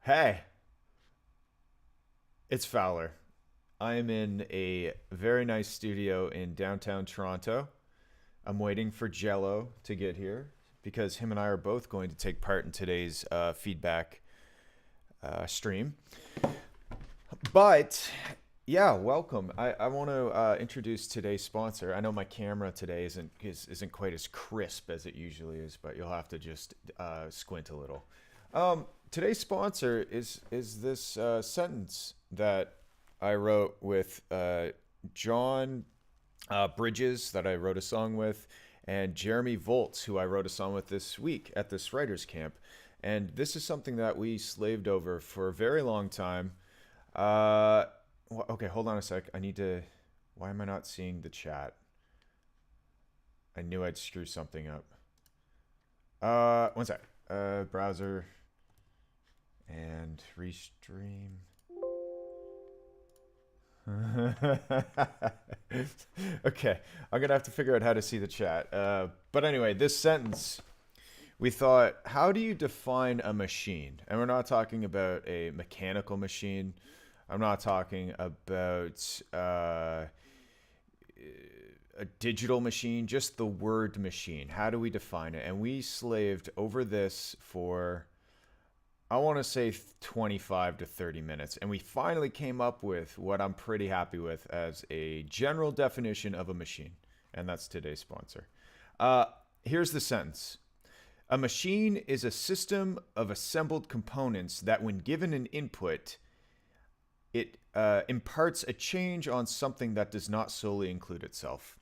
Hey, it's Fowler. I am in a very nice studio in downtown Toronto. I'm waiting for JELO to get here because him and I are both going to take part in today's feedback stream. But yeah, welcome. I want to introduce today's sponsor. I know my camera today isn't quite as crisp as it usually is, but you'll have to just squint a little. Today's sponsor is this sentence that I wrote with John Bridges, that I wrote a song with, and Jeremy Volts, who I wrote a song with this week at this writers camp. And this is something that we slaved over for a very long time. Uh, okay, hold on a sec. I need to. Why am I not seeing the chat? I knew I'd screw something up. One sec. Browser and restream. Okay, I'm gonna have to figure out how to see the chat. But anyway, this sentence, we thought, how do you define a machine? And we're not talking about a mechanical machine. I'm not talking about a digital machine, just the word machine. How do we define it? And we slaved over this for, I want to say 25 to 30 minutes. And we finally came up with what I'm pretty happy with as a general definition of a machine. And that's today's sponsor. Here's the sentence. A machine is a system of assembled components that, when given an input, it imparts a change on something that does not solely include itself.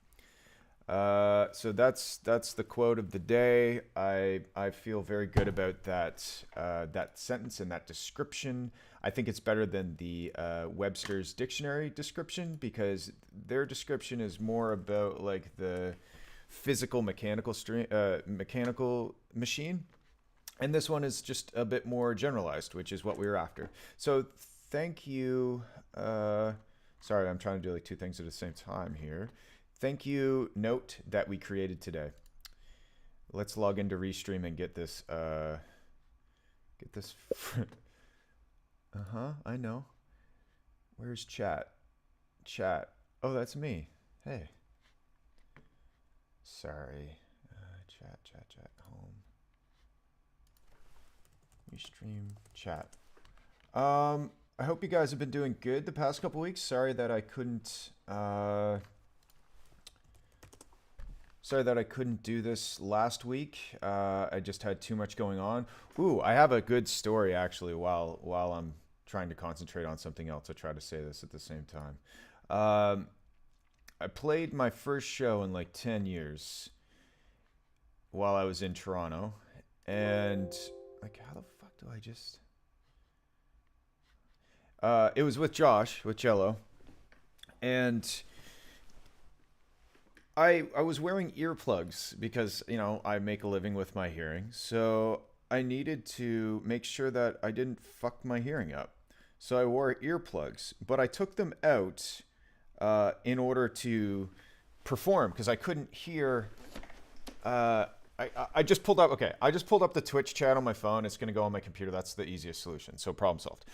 So that's the quote of the day. I feel very good about that sentence and that description. I think it's better than the Webster's dictionary description, because their description is more about like the physical mechanical machine, and this one is just a bit more generalized, which is what we were after. So thank you. Sorry, I'm trying to do like two things at the same time here. Thank you, Note, that we created today. Let's log into Restream and get this. I know. Where's chat? Chat. Oh, that's me. Hey. Sorry. Chat. Home. Restream. Chat. I hope you guys have been doing good the past couple weeks. Sorry that I couldn't. Sorry that I couldn't do this last week. I just had too much going on. Ooh, I have a good story actually. While I'm trying to concentrate on something else, I try to say this at the same time. I played my first show in like 10 years while I was in Toronto, and like, how the fuck do I just? It was with Josh, with JELO, and I was wearing earplugs because, I make a living with my hearing. So I needed to make sure that I didn't fuck my hearing up. So I wore earplugs, but I took them out in order to perform because I couldn't hear. I just pulled up. Okay, I just pulled up the Twitch chat on my phone. It's gonna go on my computer. That's the easiest solution. So problem solved.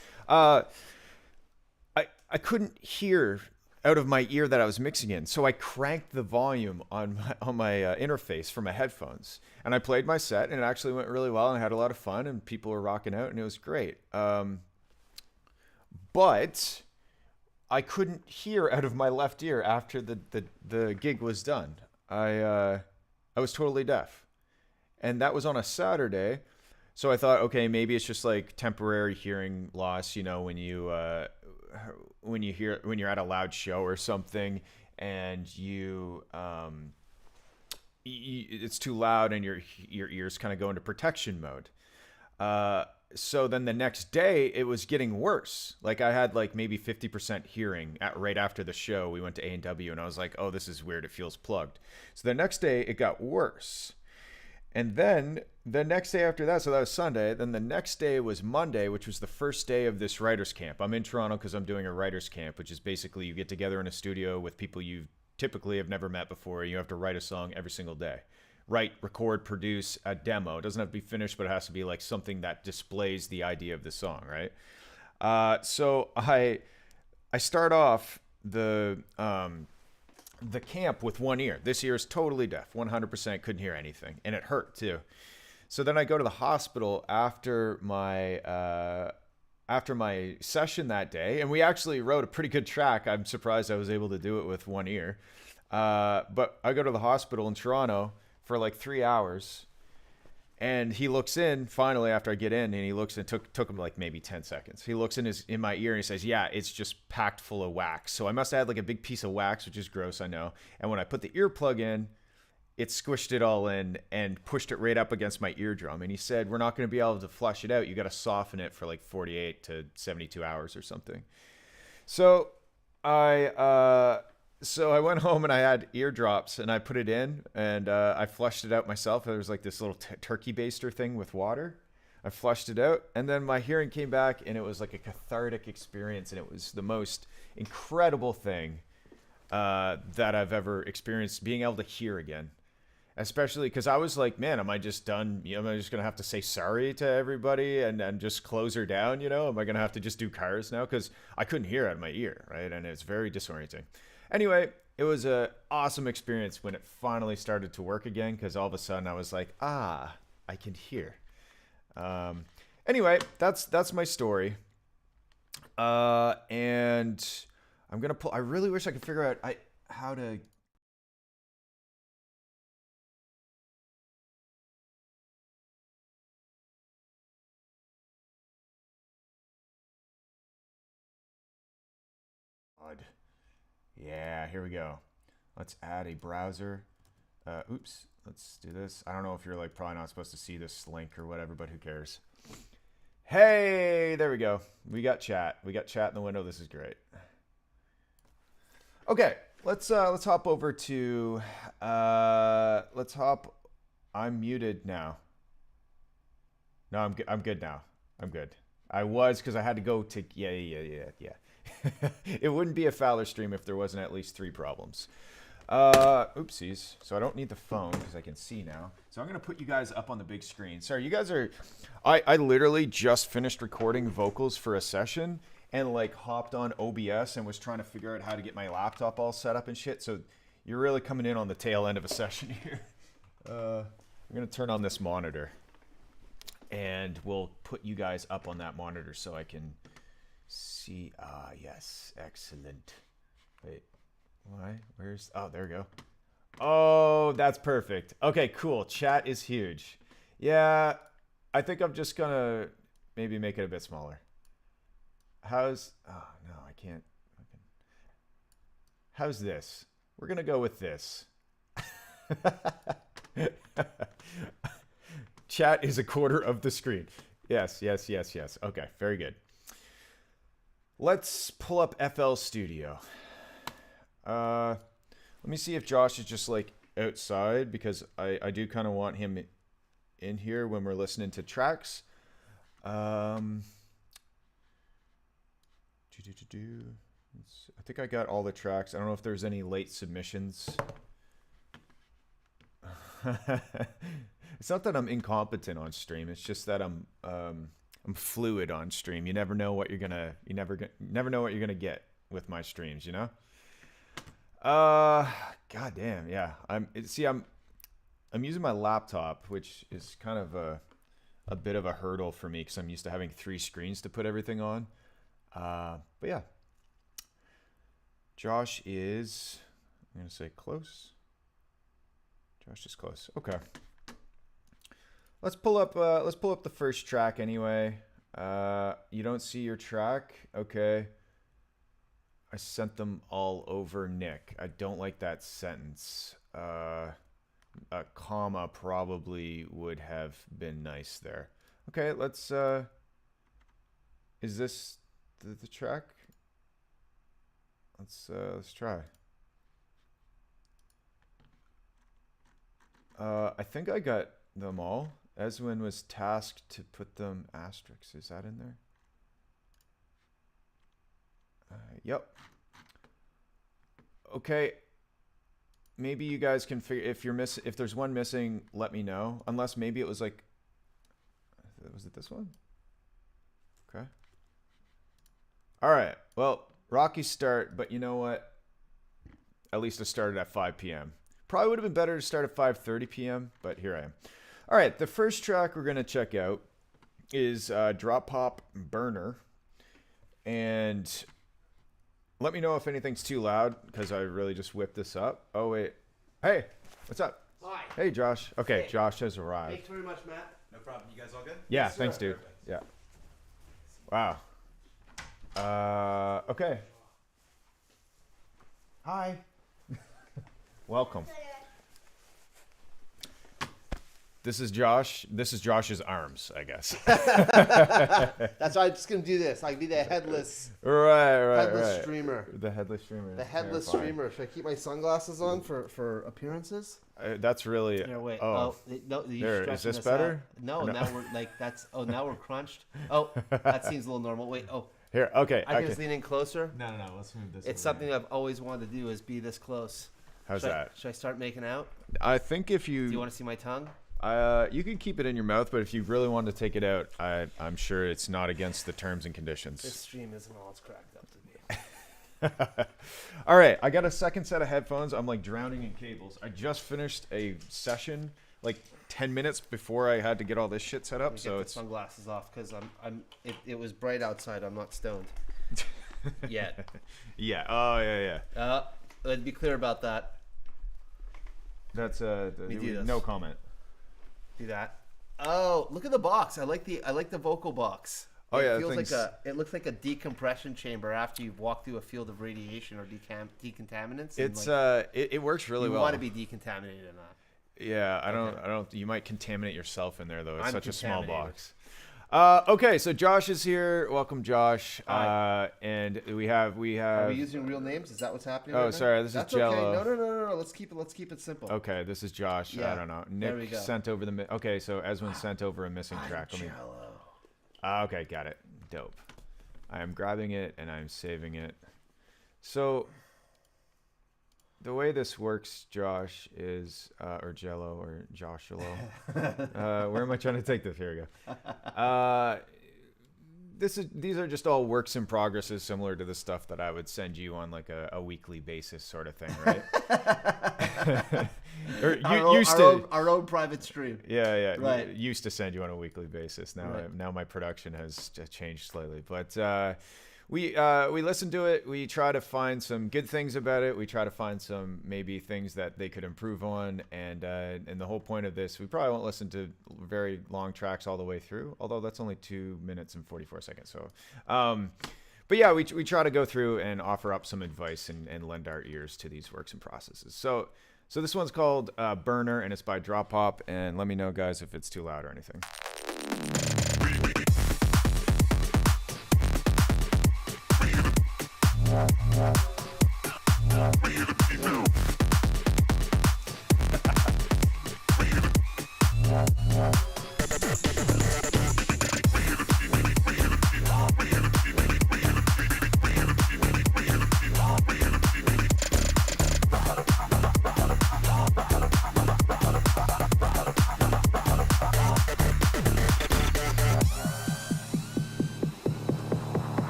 I couldn't hear out of my ear that I was mixing in, so I cranked the volume on my interface for my headphones, and I played my set, and it actually went really well, and I had a lot of fun, and people were rocking out, and it was great. But I couldn't hear out of my left ear after the gig was done. I was totally deaf, and that was on a Saturday. So I thought, okay, maybe it's just like temporary hearing loss, when you're at a loud show or something, and it's too loud, and your ears kind of go into protection mode. So then the next day it was getting worse. Like I had like maybe 50% hearing right after the show. We went to A&W, and I was like, oh, this is weird. It feels plugged. So the next day it got worse. And then the next day after that, so that was Sunday, then the next day was Monday, which was the first day of this writer's camp. I'm in Toronto because I'm doing a writer's camp, which is basically you get together in a studio with people you typically have never met before. You have to write a song every single day, write, record, produce a demo. It doesn't have to be finished, but it has to be like something that displays the idea of the song, right? So I start off the camp with one ear. This ear is totally deaf, 100%, couldn't hear anything, and it hurt too. So then I go to the hospital after my session that day, and we actually wrote a pretty good track. I'm surprised I was able to do it with one ear. But I go to the hospital in Toronto for like 3 hours, and he looks in finally after I get in, and he looks and took him like maybe 10 seconds. He looks in my ear and he says, "Yeah, it's just packed full of wax." So I must have had like a big piece of wax, which is gross, I know. And when I put the earplug in, it squished it all in and pushed it right up against my eardrum. And he said, "We're not going to be able to flush it out. You got to soften it for like 48 to 72 hours or something." So I went home and I had eardrops and I put it in and I flushed it out myself. There was like this little turkey baster thing with water. I flushed it out, and then my hearing came back, and it was like a cathartic experience, and it was the most incredible thing that I've ever experienced, being able to hear again. Especially because I was like, man, am I just done? Am I just going to have to say sorry to everybody and just close her down? Am I going to have to just do cars now? Because I couldn't hear out of my ear, right? And it's very disorienting. Anyway, it was an awesome experience when it finally started to work again, because all of a sudden I was like, I can hear. Anyway, that's my story. And I'm going to pull, I really wish I could figure out how to... Yeah, here we go. Let's add a browser. Oops, let's do this. I don't know if you're like probably not supposed to see this link or whatever, but who cares? Hey, there we go. We got chat. We got chat in the window. This is great. Okay, let's hop over to let's hop. I'm muted now. No, I'm good now. I'm good. I was, because I had to go to yeah. It wouldn't be a Fowler stream if there wasn't at least 3 problems. Oopsies. So I don't need the phone because I can see now. So I'm going to put you guys up on the big screen. Sorry, you guys are... I literally just finished recording vocals for a session and like hopped on OBS and was trying to figure out how to get my laptop all set up and shit. So you're really coming in on the tail end of a session here. I'm going to turn on this monitor and we'll put you guys up on that monitor so I can... see. Yes, excellent. Wait, why? Where's... oh, there we go. Oh, that's perfect. Okay, cool. Chat is huge. Yeah, I think I'm just gonna maybe make it a bit smaller. How's... oh no, I can't. How's this? We're gonna go with this. Chat is a quarter of the screen. Yes. Okay, very good. Let's pull up FL Studio. Let me see if Josh is just like outside, because I do kind of want him in here when we're listening to tracks. I think I got all the tracks. I don't know if there's any late submissions. It's not that I'm incompetent on stream. It's just that I'm fluid on stream. You never know what you're gonna know what you're gonna get with my streams, you know? God damn, yeah. I'm using my laptop, which is kind of a bit of a hurdle for me because I'm used to having 3 screens to put everything on. But yeah. Josh is, I'm gonna say close. Josh is close. Okay. Let's pull up the first track anyway. You don't see your track? Okay. I sent them all over Nick. I don't like that sentence. A comma probably would have been nice there. Okay, let's is this the track? Let's try. I think I got them all. Eswin was tasked to put them asterisks. Is that in there? Yep. Okay. maybe you guys can figure if there's one missing, let me know. Unless maybe it was like, was it this one? Okay. All right. Well, rocky start, but you know what? At least I started at 5 p.m. Probably would have been better to start at 5:30 p.m., but here I am. All right. The first track we're gonna check out is Drop Pop Burner, and let me know if anything's too loud because I really just whipped this up. Oh wait. Hey, what's up? Hi. Hey, Josh. Okay, Hey. Josh has arrived. Thanks very much, Matt. No problem. You guys all good? Yeah, Yes, sir. thanks, dude. Perfect. Yeah. Wow. Okay. Hi. Welcome. This is Josh. This is Josh's arms, I guess. That's why I'm just gonna do this. I can be the headless Right. streamer. The headless streamer. The headless Terrifying. streamer. Should I keep my sunglasses on for appearances? That's really. Here, wait. Oh, No, you there. stretching Is this out. better? No, Or no? now we're like that's. Oh, now we're crunched. Oh, that seems a little normal. Wait. Oh, here. Okay. I can Okay. just lean in closer. No. Let's move this. It's over something I've always wanted to do is be this close. How's should that? Should I start making out? I think if Do you want to see my tongue? you can keep it in your mouth, but if you really want to take it out, I'm sure it's not against the terms and conditions. This stream isn't all it's cracked up to be. All right, I got a second set of headphones. I'm like drowning in cables. I just finished a session like 10 minutes before I had to get all this shit set Let up. me So get the it's sunglasses off because it was bright outside. I'm not stoned yet. yeah. Oh yeah. Let's be clear about that. That's me do this. no comment. Do that. Oh, look at the box. I like the vocal box. Oh, yeah, it feels thing's- like it looks like a decompression chamber after you've walked through a field of radiation or decontaminants. and, It's like, it works really you well. want to be decontaminated in that. Yeah, I don't. You might contaminate yourself in there though. It's I'm such a small contaminated. box. Okay, so Josh is here. Welcome, Josh. Hi. And we have. Are we using real names? Is that what's happening? Oh, right now? sorry, this is That's JELO. Okay. No. Let's keep it simple. Okay, this is Josh. I Yeah, don't know. there we Nick go. sent over the. Okay, so Eswin sent over a missing track. Let me. JELO. Okay, got it. Dope. I am grabbing it and I'm saving it. So the way this works, Josh, is or Jello or Joshua. Where am I trying to take this? Here we go. These are just all works in progresses, similar to the stuff that I would send you on like a weekly basis, sort of thing, right? Or Our own private stream. Yeah. Right. Used to send you on a weekly basis. Now, Right. now my production has changed slightly, but we listen to it. We try to find some good things about it. We try to find some maybe things that they could improve on. And the whole point of this, we probably won't listen to very long tracks all the way through. Although that's only 2 minutes and 44 seconds. So, but yeah, we try to go through and offer up some advice and lend our ears to these works and processes. So this one's called Burner, and it's by Drop Pop. And let me know, guys, if it's too loud or anything.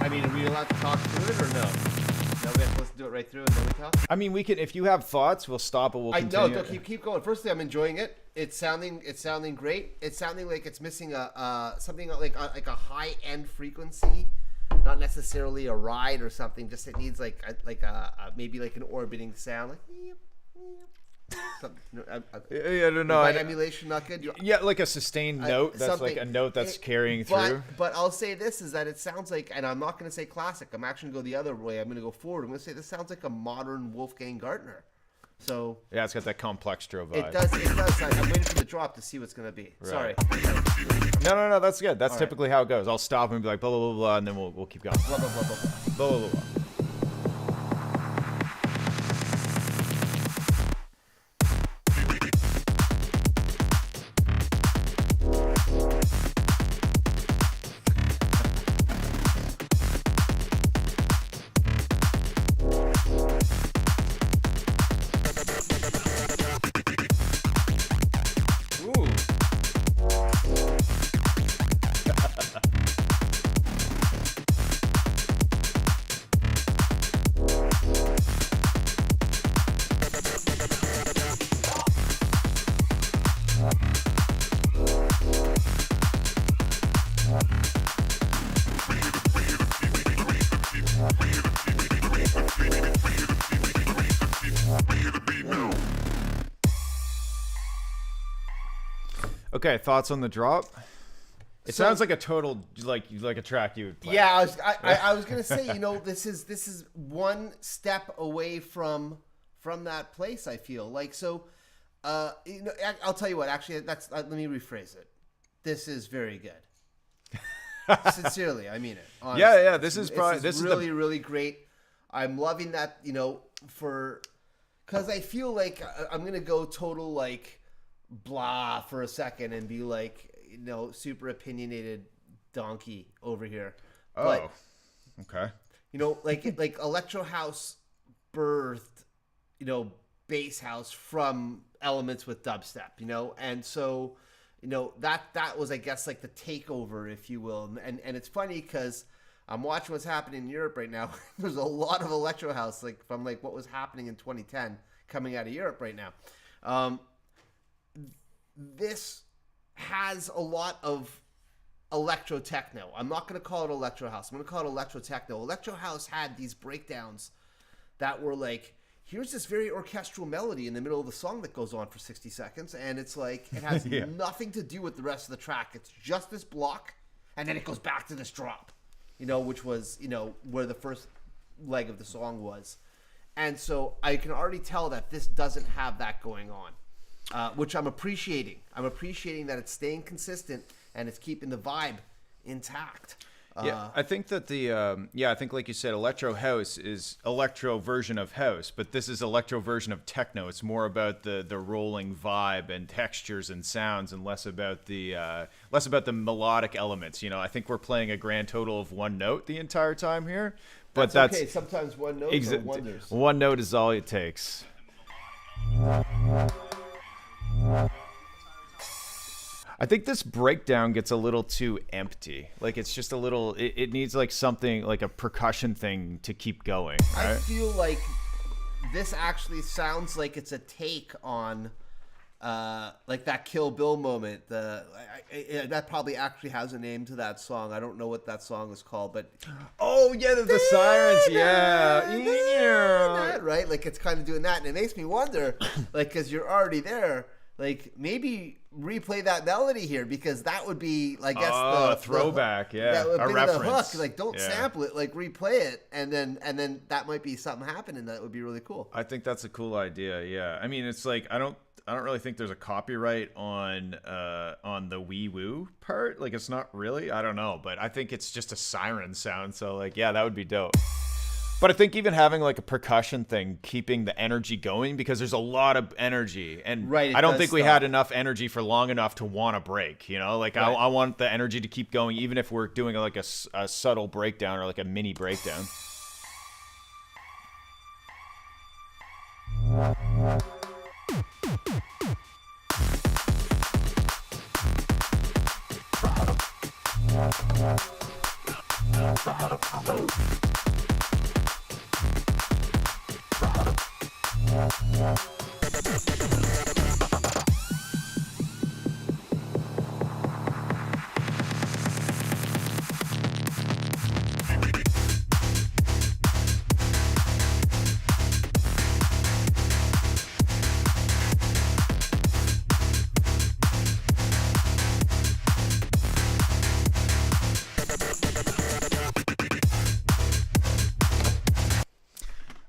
I mean, are we allowed to talk through it or no? No, we have to listen to it right through and then we talk. I mean, we can. If you have thoughts, we'll stop it. We'll I continue. know. Keep going. Firstly, I'm enjoying it. It's sounding great. It's sounding like it's missing something like a high end frequency, not necessarily a ride or something. Just it needs like maybe like an orbiting sound, like. Something, Yeah, no, my I- emulation not good. Yeah, like a sustained note. That's something- like a note that's it- carrying through. But I'll say this is that it sounds like, and I'm not going to say classic. I'm actually going to go the other way. I'm going to go forward. I'm going to say this sounds like a modern Wolfgang Gartner. So Yeah, it's got that complextro vibe. it does. It does. I'm waiting for the drop to see what's going to be. Sorry. No, that's good. That's All right. typically how it goes. I'll stop and be like blah blah blah blah, and then we'll keep going. Blah blah blah blah blah. Blah blah blah. blah. Okay, thoughts on the drop? It So- sounds like a total like a track you would play. Yeah, I was gonna say, this is one step away from that place. I feel like so. I'll tell you what. Actually, let me rephrase it. This is very good. Sincerely, I mean it. Honestly. Yeah. This is probably really really great. I'm loving that. Because I feel like I'm gonna go total like blah for a second and be like super opinionated donkey over here. Oh, okay. Like electro house birthed, bass house from elements with dubstep, and so, that was, I guess, like the takeover, if you will. And it's funny because I'm watching what's happening in Europe right now. There's a lot of electro house, like from like what was happening in 2010 coming out of Europe right now. This has a lot of electro techno. I'm not going to call it electro house. I'm going to call it electro techno. Electro house had these breakdowns that were like, here's this very orchestral melody in the middle of the song that goes on for 60 seconds, and it's like it has Yeah. nothing to do with the rest of the track. It's just this block, and then it goes back to this drop, which was where the first leg of the song was. And so I can already tell that this doesn't have that going on, which I'm appreciating. I'm appreciating that it's staying consistent and it's keeping the vibe intact. Yeah, I think that I think like you said, electro house is electro version of house, but this is electro version of techno. It's more about the rolling vibe and textures and sounds, and less about the melodic elements. I think we're playing a grand total of one note the entire time here, but that's okay. Sometimes one note or wonders. One note is all it takes. I think this breakdown gets a little too empty. Like it's just a little. It needs like something like a percussion thing to keep going. Right? I feel like this actually sounds like it's a take on, like that Kill Bill moment. That probably actually has a name to that song. I don't know what that song is called, but oh yeah, the sirens. Yeah, right. Like it's kind of doing that, and it makes me wonder, like, because you're already there. Like maybe replay that melody here because that would be, I guess, the throwback, that would a be reference. the hook. Like don't sample it, like replay it, and then that might be something happening that would be really cool. I think that's a cool idea. Yeah, I mean, it's like I don't really think there's a copyright on the wee woo part. Like it's not really. I don't know, but I think it's just a siren sound. So like, yeah, that would be dope. But I think even having like a percussion thing, keeping the energy going, because there's a lot of energy, and right, I don't think we had enough energy for long enough to want to break. Like right. I want the energy to keep going, even if we're doing like a subtle breakdown or like a mini breakdown.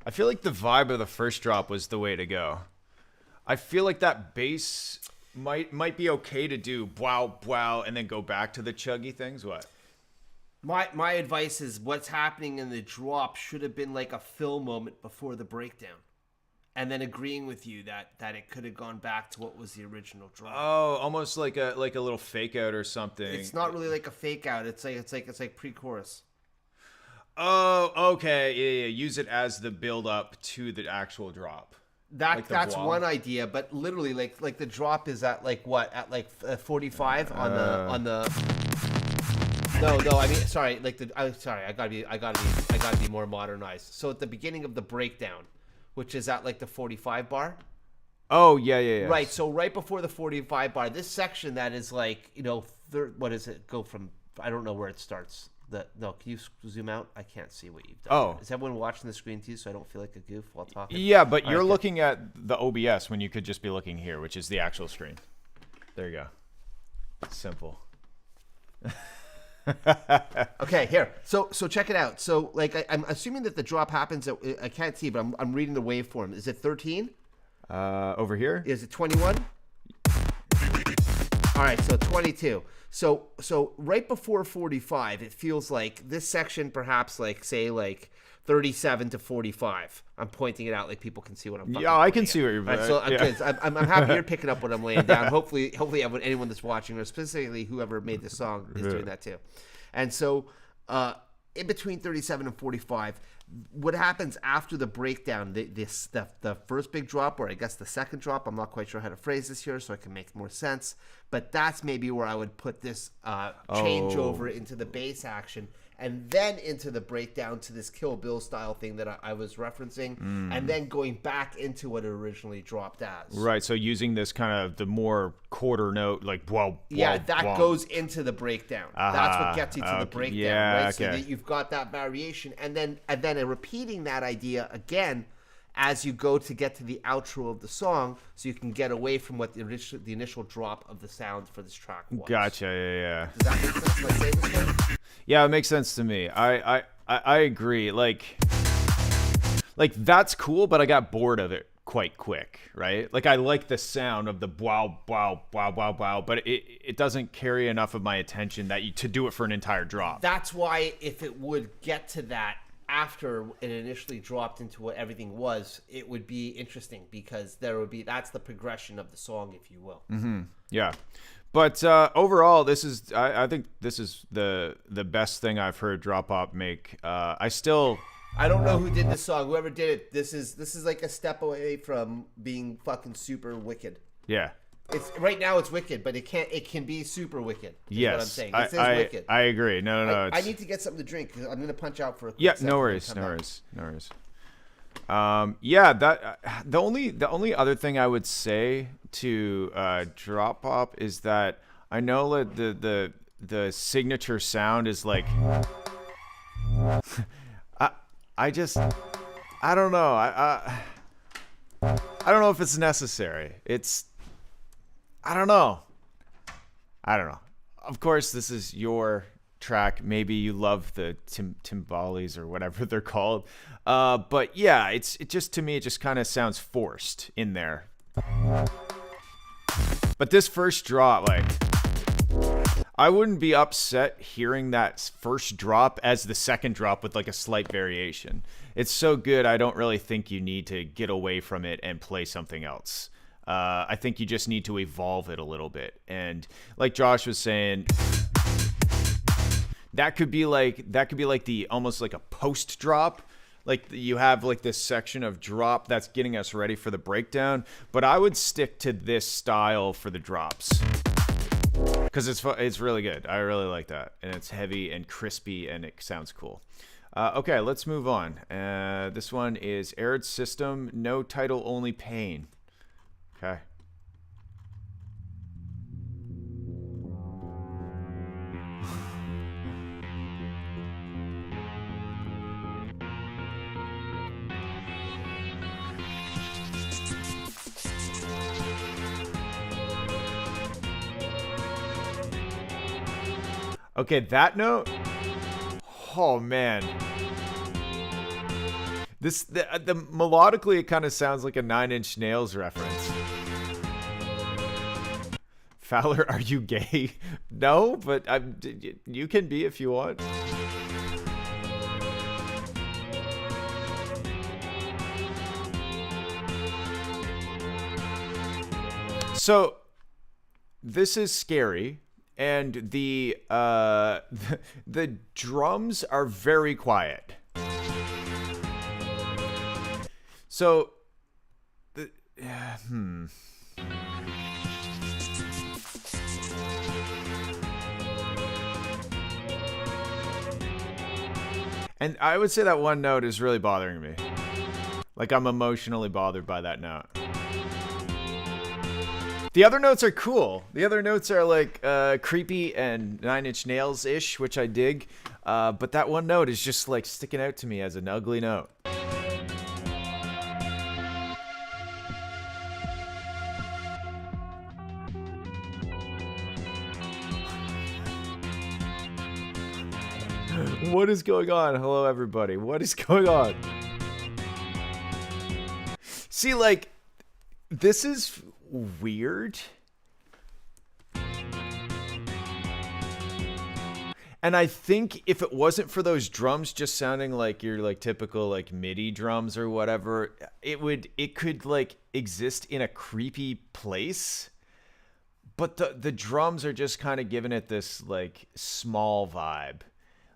I feel like the vibe of the first drop was the way to go. I feel like that bass might be okay to do wow, and then go back to the chuggy things. What? My advice is what's happening in the drop should have been like a fill moment before the breakdown, and then agreeing with you that it could have gone back to what was the original drop. Oh, almost like a little fake out or something. It's not really like a fake out. It's like pre-chorus. Oh, okay. Yeah. Use it as the build up to the actual drop. That's one idea, but literally like the drop is at like what, at like 45 on the No, I mean, sorry, I gotta be more modernized. So at the beginning of the breakdown, which is at like the 45 bar. Oh, yeah. Right, so right before the 45 bar, this section that is like, what is it? Go from, I don't know where it starts. No, can you zoom out? I can't see what you've done. Oh. Is everyone watching the screen too, so I don't feel like a goof while talking? Yeah, but you're looking at the OBS when you could just be looking here, which is the actual screen. There you go. Simple. Okay, here. So check it out. So like I'm assuming that the drop happens at, I can't see, but I'm reading the waveform. Is it 13? Over here? Is it 21? All right, so 22. So right before 45, it feels like this section perhaps like say like 37 to 45. I'm pointing it out like people can see what I'm fucking Yeah, I can pointing see at. what you're Right, so I'm yeah. good. So I'm happy you're picking up what I'm laying down. Hopefully anyone that's watching, or specifically whoever made this song, is doing that too. And so in between 37 and 45, what happens after the breakdown, the first big drop, or I guess the second drop, I'm not quite sure how to phrase this here so I can make more sense, but that's maybe where I would put this changeover into the bass action, and then into the breakdown to this Kill Bill style thing that I was referencing, and then going back into what it originally dropped as. Right, so using this kind of the more quarter note, like whoa, Yeah, whoa, that whoa. goes into the breakdown. That's what gets you to the okay. breakdown, Yeah, right? So okay. that you've got that variation, and then repeating that idea again as you go to get to the outro of the song, so you can get away from what the initial drop of the sound for this track was. Gotcha, yeah. Does that make sense? Am I saying this right? Yeah, it makes sense to me. I agree. Like that's cool, but I got bored of it quite quick, right? Like I like the sound of the wow, wow, wow, wow, wow, but it doesn't carry enough of my attention to do it for an entire drop. That's why if it would get to that after it initially dropped into what everything was, it would be interesting, because that's the progression of the song, if you will. Yeah. But overall, I think this is the best thing I've heard Drop Pop make. I don't know who did this song. Whoever did it, this is like a step away from being fucking super wicked. yeah. It's right now it's wicked, but it can be super wicked. Is Yes. what I'm saying. This is wicked. I agree. No. I need to get something to drink, 'cause I'm gonna punch out for a quick Yeah, second no and worries, come no back. worries, no worries. Yeah, that the only other thing I would say to Drop Pop is that I know that the signature sound is like I don't know. I don't know if it's necessary. I don't know. Of course, this is your track. Maybe you love the timbales or whatever they're called. But yeah, it just to me it just kind of sounds forced in there. But this first drop, like, I wouldn't be upset hearing that first drop as the second drop with like a slight variation. It's so good, I don't really think you need to get away from it and play something else. I think you just need to evolve it a little bit. And like Josh was saying, that could be like the almost like a post drop. Like you have like this section of drop that's getting us ready for the breakdown. But I would stick to this style for the drops, because it's really good. I really like that, and it's heavy and crispy, and it sounds cool. Okay, let's move on. This one is Arid System, no title, only pain. Okay. Okay, that note. Oh man. The melodically it kind of sounds like a Nine Inch Nails reference. Fowler, are you gay? No, but you can be if you want. So this is scary, and the drums are very quiet. So, And I would say that one note is really bothering me. Like, I'm emotionally bothered by that note. The other notes are cool. The other notes are like creepy and Nine Inch Nails-ish, which I dig. But that one note is just like sticking out to me as an ugly note. What is going on? Hello, everybody. What is going on? See, like, this is weird. And I think if it wasn't for those drums just sounding like your like typical like MIDI drums or whatever, it could like exist in a creepy place. But the drums are just kind of giving it this like small vibe.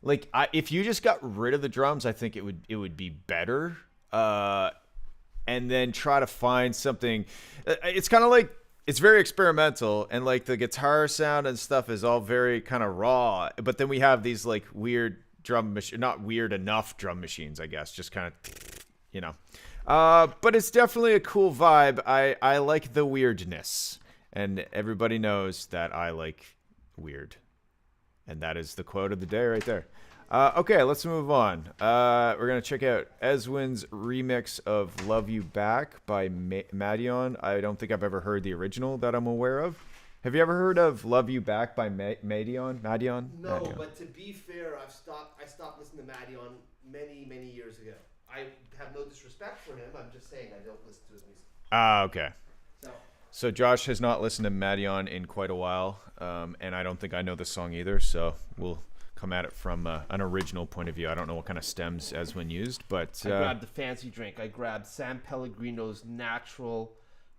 Like if you just got rid of the drums, I think it would be better. And then try to find something. It's kind of like, it's very experimental, and like the guitar sound and stuff is all very kind of raw. But then we have these like weird not weird enough drum machines, I guess, just kind of, you know. But it's definitely a cool vibe. I like the weirdness, and everybody knows that I like weird, and that is the quote of the day right there. Okay, let's move on. We're going to check out Ezwin's remix of Love You Back by Madion. I don't think I've ever heard the original that I'm aware of. Have you ever heard of Love You Back by Madion? No, Madion. but to be fair, I stopped listening to Madion many years ago. I have no disrespect for him. I'm just saying I don't listen to his music. Okay. So Josh has not listened to Madion in quite a while, and I don't think I know the song either, so we'll come at it from an original point of view. I don't know what kind of stems Ezwin used, but I grabbed the fancy drink. I grabbed San Pellegrino's Natural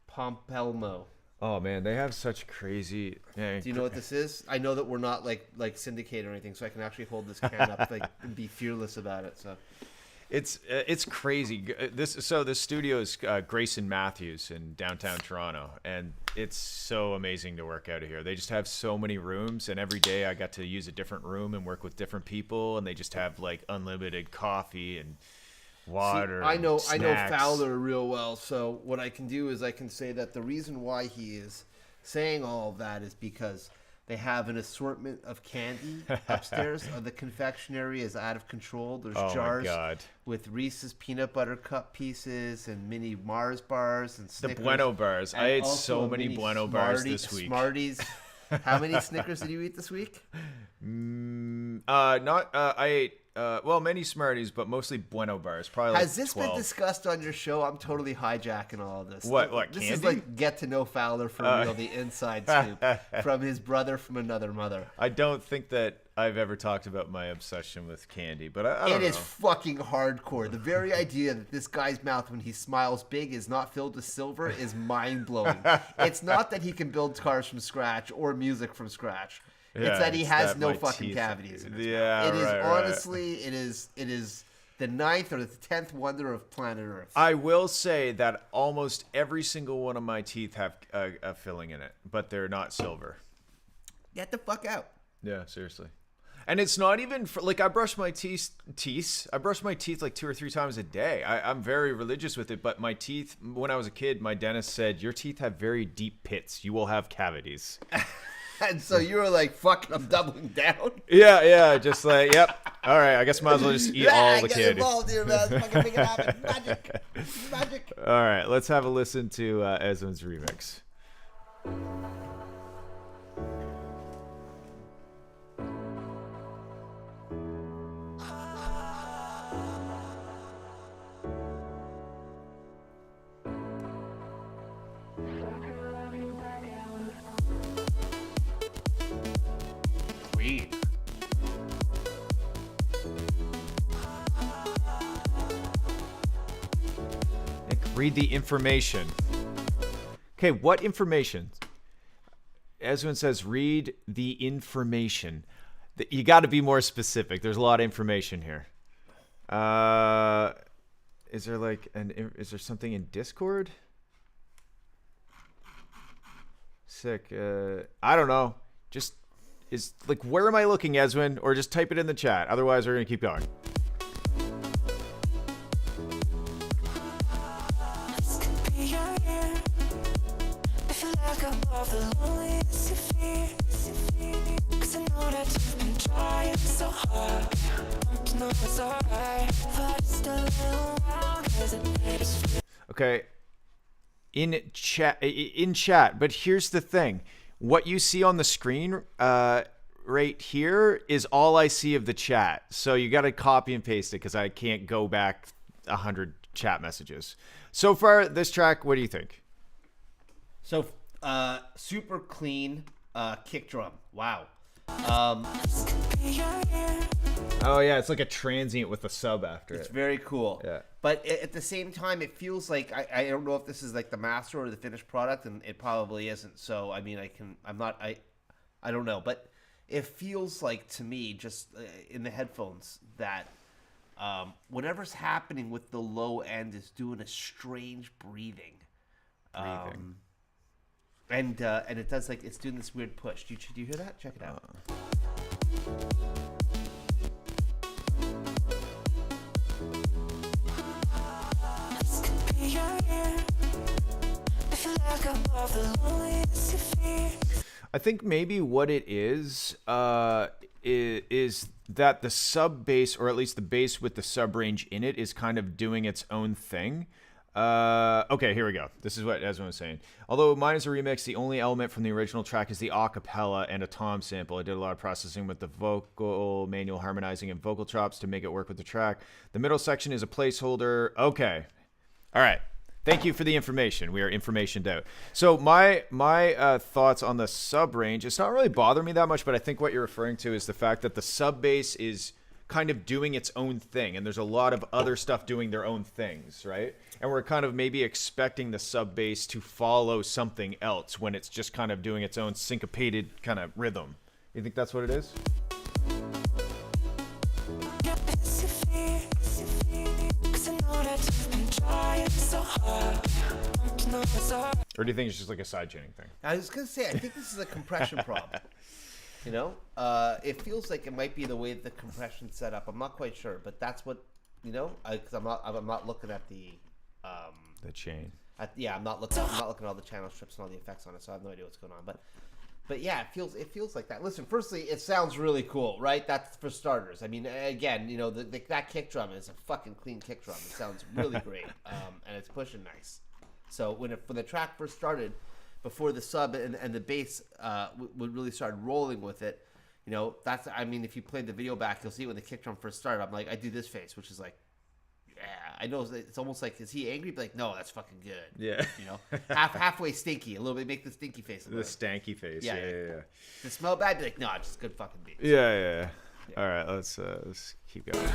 Pompelmo. oh man, they have such crazy. Yeah, Do you know what this is? I know that we're not like syndicated or anything, so I can actually hold this can up like and be fearless about it. So it's crazy. This studio is Grayson Matthews in downtown Toronto, and it's so amazing to work out of here. They just have so many rooms, and every day I got to use a different room and work with different people, and they just have like unlimited coffee and water. See, I know snacks. Fowler real well, so what I can do is I can say that the reason why he is saying all of that is because they have an assortment of candy upstairs. The confectionery is out of control. There's Oh my jars God. with Reese's peanut butter cup pieces and mini Mars bars and The Snickers. Bbueno bars. And I ate also so many mini Bueno bars this week. Smarties. How many Snickers did you eat this week? I ate many Smarties, but mostly Bueno bars. Probably Has like this 12. been discussed on your show? I'm totally hijacking all of this. What, This candy? is like get to know Fowler for real, the inside scoop from his brother from another mother. I don't think that I've ever talked about my obsession with candy, but I don't It know. is fucking hardcore. The very idea that this guy's mouth, when he smiles big, is not filled with silver is mind blowing. It's not that he can build cars from scratch or music from scratch. Yeah, it's that he it's has that no my fucking teeth- cavities in his Yeah, mouth. It is right. honestly, it is the 9th or the 10th wonder of planet Earth. I will say that almost every single one of my teeth have a filling in it, but they're not silver. Get the fuck out. Yeah, seriously. And it's not even for, like, I brush my teeth. I brush my teeth like 2 or 3 times a day. I'm very religious with it, but my teeth, when I was a kid, my dentist said, your teeth have very deep pits. You will have cavities. And so you were like, fuck, I'm doubling down. Yeah, just like, yep. All right, I guess might as well just eat all I the get candy. involved here, man. Fucking make it happen. Magic. Magic. All right, let's have a listen to Ezwin's remix. Weed. Nick, read the information. Okay, what information? Ezwin says, read the information. You got to be more specific. There's a lot of information here. Is there something in Discord? Sick. I don't know. Just where am I looking, Ezwin? Or just type it in the chat. Otherwise, we're gonna keep going. This could be your year. If you let go of the loneliness you fear. 'Cause I know that you've been trying so hard. To know it's alright, but it's still a little while. 'Cause it is Okay. In chat, but here's the thing. What you see on the screen right here is all I see of the chat. So you got to copy and paste it because I can't go back 100 chat messages. So far, this track, what do you think? So, super clean kick drum. Wow. Oh yeah, it's like a transient with a sub after It's it. very cool. Yeah. But at the same time, it feels like I don't know if this is like the master or the finished product, and it probably isn't. So I mean, I don't know, but it feels like to me, just in the headphones, that whatever's happening with the low end is doing a strange breathing. And it does like it's doing this weird push. Do you hear that? Check it out. I think maybe what it is that the sub bass, or at least the bass with the sub range in it, is kind of doing its own thing. Okay, here we go. This is what Esmond was saying. Although mine is a remix, the only element from the original track is the acapella and a tom sample. I did a lot of processing with the vocal, manual harmonizing, and vocal chops to make it work with the track. The middle section is a placeholder. Okay. All right. Thank you for the information. We are informationed out. So my thoughts on the sub range, it's not really bothering me that much, but I think what you're referring to is the fact that the sub bass is kind of doing its own thing, and there's a lot of other stuff doing their own things, right? And we're kind of maybe expecting the sub bass to follow something else when it's just kind of doing its own syncopated kind of rhythm. You think that's what it is? Or do you think it's just like a sidechaining thing? I was gonna say, I think this is a compression problem. You know, it feels like it might be the way the compression's set up. I'm not quite sure, but that's what because I'm not looking at the chain. I'm not looking at all the channel strips and all the effects on it, so I have no idea what's going on. But yeah, it feels like that. Listen, firstly, it sounds really cool, right? That's for starters. I mean, again, that kick drum is a fucking clean kick drum. It sounds really great, and it's pushing nice. So when the track first started, before the sub and the bass would really start rolling with it, that's, I mean, if you played the video back, you'll see when the kick drum first started, I'm like, I do this face, which is like, yeah, I know it's almost like, is he angry? But like, no, that's fucking good. Yeah. Halfway stinky, a little bit, make the stinky face. The stanky face. Yeah. Yeah. Does it smell bad? Be like, no, it's just good fucking beat. Yeah. All right, let's keep going.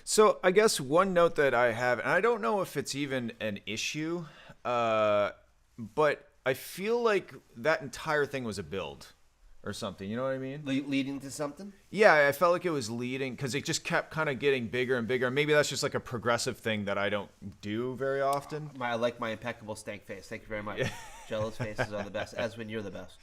So I guess one note that I have, and I don't know if it's even an issue, but I feel like that entire thing was a build or something. You know what I mean? Leading to something? Yeah, I felt like it was leading because it just kept kind of getting bigger and bigger. Maybe that's just like a progressive thing that I don't do very often. I like my impeccable stank face. Thank you very much. Jealous faces are the best. Eswin, you're the best.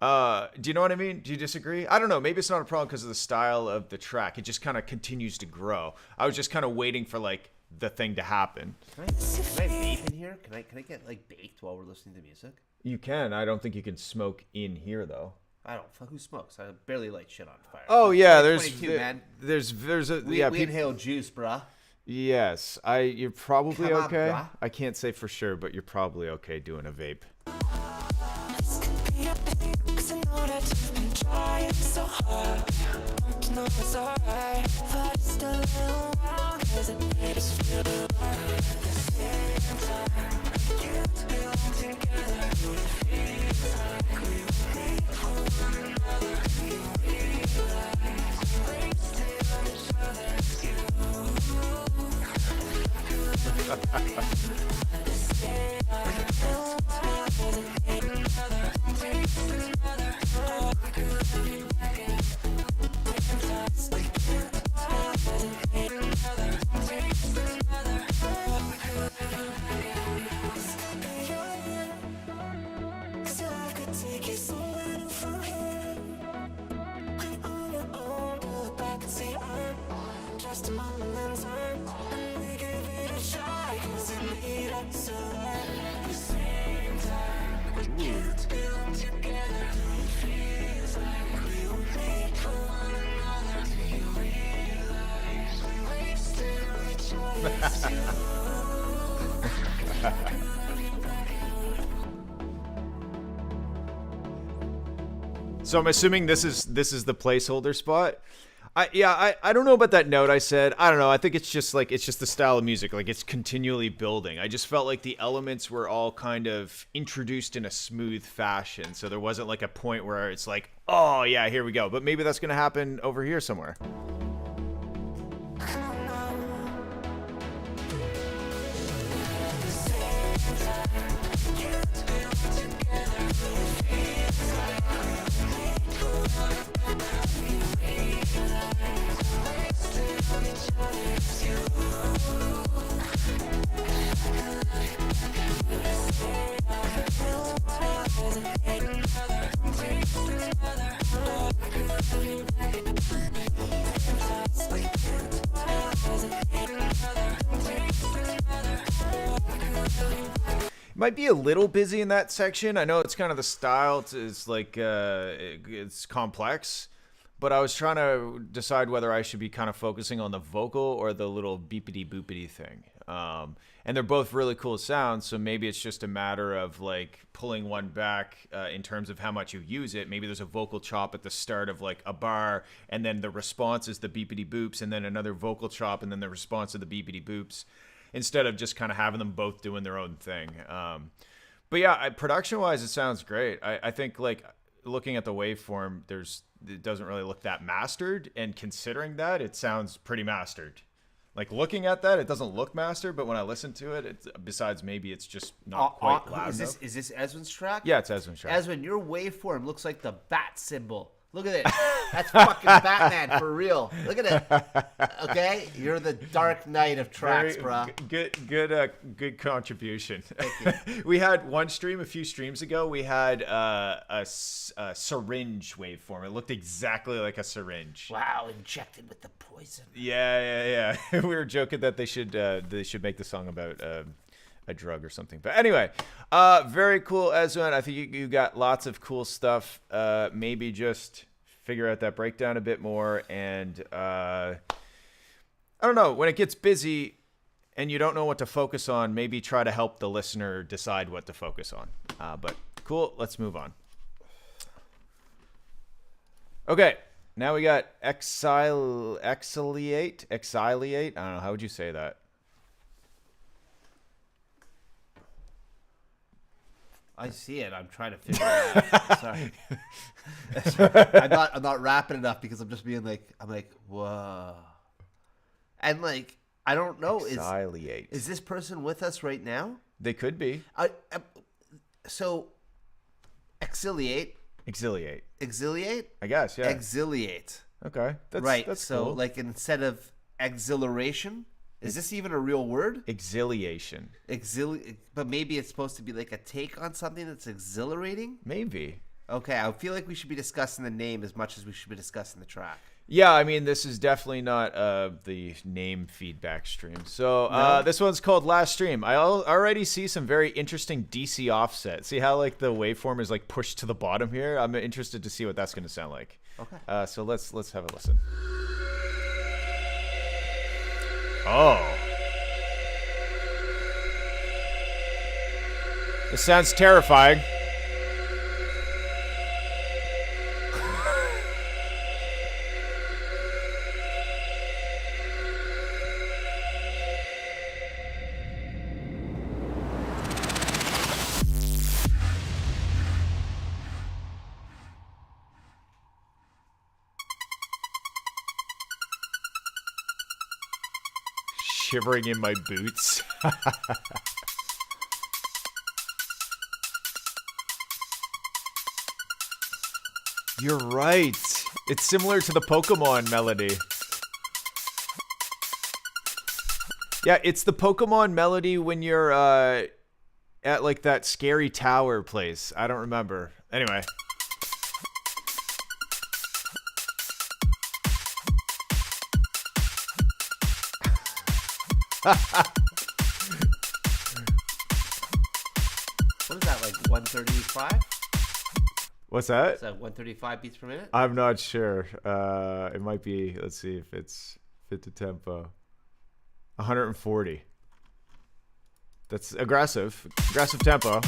Do you know what I mean? Do you disagree? I don't know. Maybe it's not a problem because of the style of the track. It just kind of continues to grow. I was just kind of waiting for like the thing to happen. Can I vape in here? Can I get like baked while we're listening to music? You can. I don't think you can smoke in here though. I don't. Fuck, who smokes? I barely light shit on fire. Oh yeah, man. there's a We inhale juice, bruh. Yes, you're probably Come on, okay. bruh. I can't say for sure, but you're probably okay doing a vape. So at the same time, we can't build together. It feels like we were made for one another. Do you realize we wasted each other's youth? So I'm assuming this is the placeholder spot. I don't know about that note I said. I don't know. I think it's just the style of music. Like it's continually building. I just felt like the elements were all kind of introduced in a smooth fashion. So there wasn't like a point where it's like, oh yeah, here we go. But maybe that's gonna happen over here somewhere. Might be a little busy in that section. I know it's kind of the style. It's like it's complex, but I was trying to decide whether I should be kind of focusing on the vocal or the little beepity boopity thing. And they're both really cool sounds, so maybe it's just a matter of like pulling one back in terms of how much you use it. Maybe there's a vocal chop at the start of like a bar, and then the response is the beepity boops, and then another vocal chop, and then the response to the beepity boops, instead of just kind of having them both doing their own thing. But yeah, production-wise, it sounds great. I think like looking at the waveform, it doesn't really look that mastered, and considering that, it sounds pretty mastered. Like looking at that, it doesn't look mastered, but when I listen to it, besides maybe it's just not quite loud enough. Is this Ezwin's track? Yeah, it's Ezwin's track. Ezwin, your waveform looks like the bat symbol. Look at it. That's fucking Batman for real. Look at it. Okay, you're the Dark Knight of tracks, bro. Good contribution. Thank you. We had one stream a few streams ago. We had a syringe waveform. It looked exactly like a syringe. Wow, injected with the poison. Yeah. We were joking that they should make the song about a drug or something. But anyway, very cool, Ezwin. I think you got lots of cool stuff. Maybe just figure out that breakdown a bit more. And I don't know, when it gets busy and you don't know what to focus on, maybe try to help the listener decide what to focus on. But cool, let's move on. Okay, now we got exiliate. I don't know, how would you say that? I see it. I'm trying to figure it out. Sorry. I'm not rapping enough because I'm just being like, whoa. And like, I don't know. Exiliate. Is this person with us right now? They could be. So, exiliate. Exiliate? I guess, yeah. Exiliate. Okay. That's so cool. like instead of exhilaration, is this even a real word? Exiliation. But maybe it's supposed to be like a take on something that's exhilarating? Maybe. Okay, I feel like we should be discussing the name as much as we should be discussing the track. Yeah, I mean, this is definitely not the name feedback stream. So No? this one's called Last Stream. I already see some very interesting DC offset. See how like the waveform is like pushed to the bottom here? I'm interested to see what that's going to sound like. Okay. So let's have a listen. Oh. This sounds terrifying. Shivering in my boots. You're right. It's similar to the Pokemon melody. Yeah, it's the Pokemon melody when you're at like that scary tower place. I don't remember. Anyway. 135? What's that? Is that 135 beats per minute? I'm not sure. It might be. Let's see if it's fit to tempo. 140. That's aggressive. Aggressive tempo.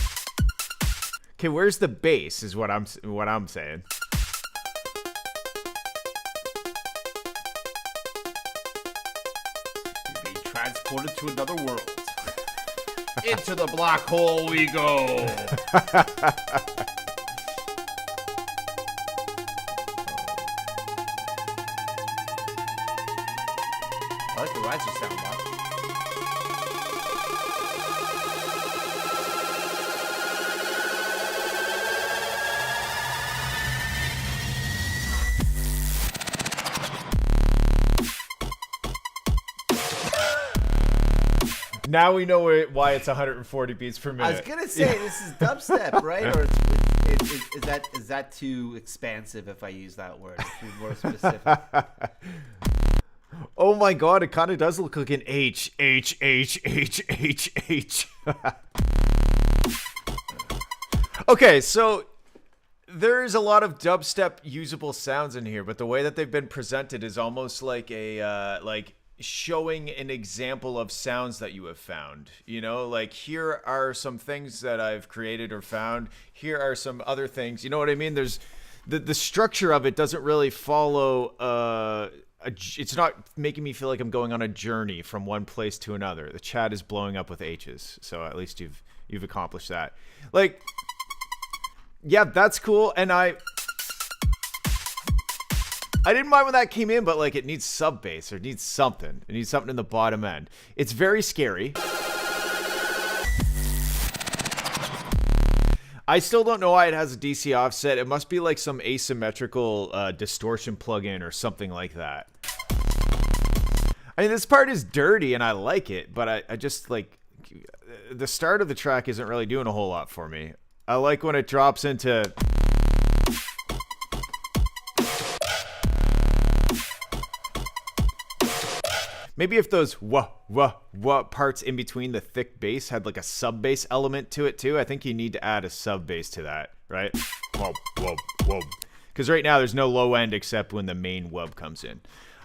Okay, where's the bass? Is what I'm saying. You're being transported to another world. Into the black hole we go. I like the riser sound, Bob. Now we know why it's 140 beats per minute. I was gonna say this is dubstep, right? Or is that too expansive if I use that word? If you're more specific. Oh my god, it kind of does look like an H. Okay, so there's a lot of dubstep usable sounds in here, but the way that they've been presented is almost like a showing an example of sounds that you have found. You know, like here are some things that I've created or found. Here are some other things. You know what I mean? There's the structure of it doesn't really follow. It's not making me feel like I'm going on a journey from one place to another. The chat is blowing up with H's, so at least you've accomplished that. Like, yeah, that's cool, and I didn't mind when that came in, but like it needs sub bass or it needs something. It needs something in the bottom end. It's very scary. I still don't know why it has a DC offset. It must be like some asymmetrical distortion plugin or something like that. I mean, this part is dirty and I like it, but I just like the start of the track isn't really doing a whole lot for me. I like when it drops into maybe if those wah parts in between the thick bass had like a sub bass element to it too. I think you need to add a sub bass to that, right? Whoa. Because right now there's no low end except when the main wub comes in.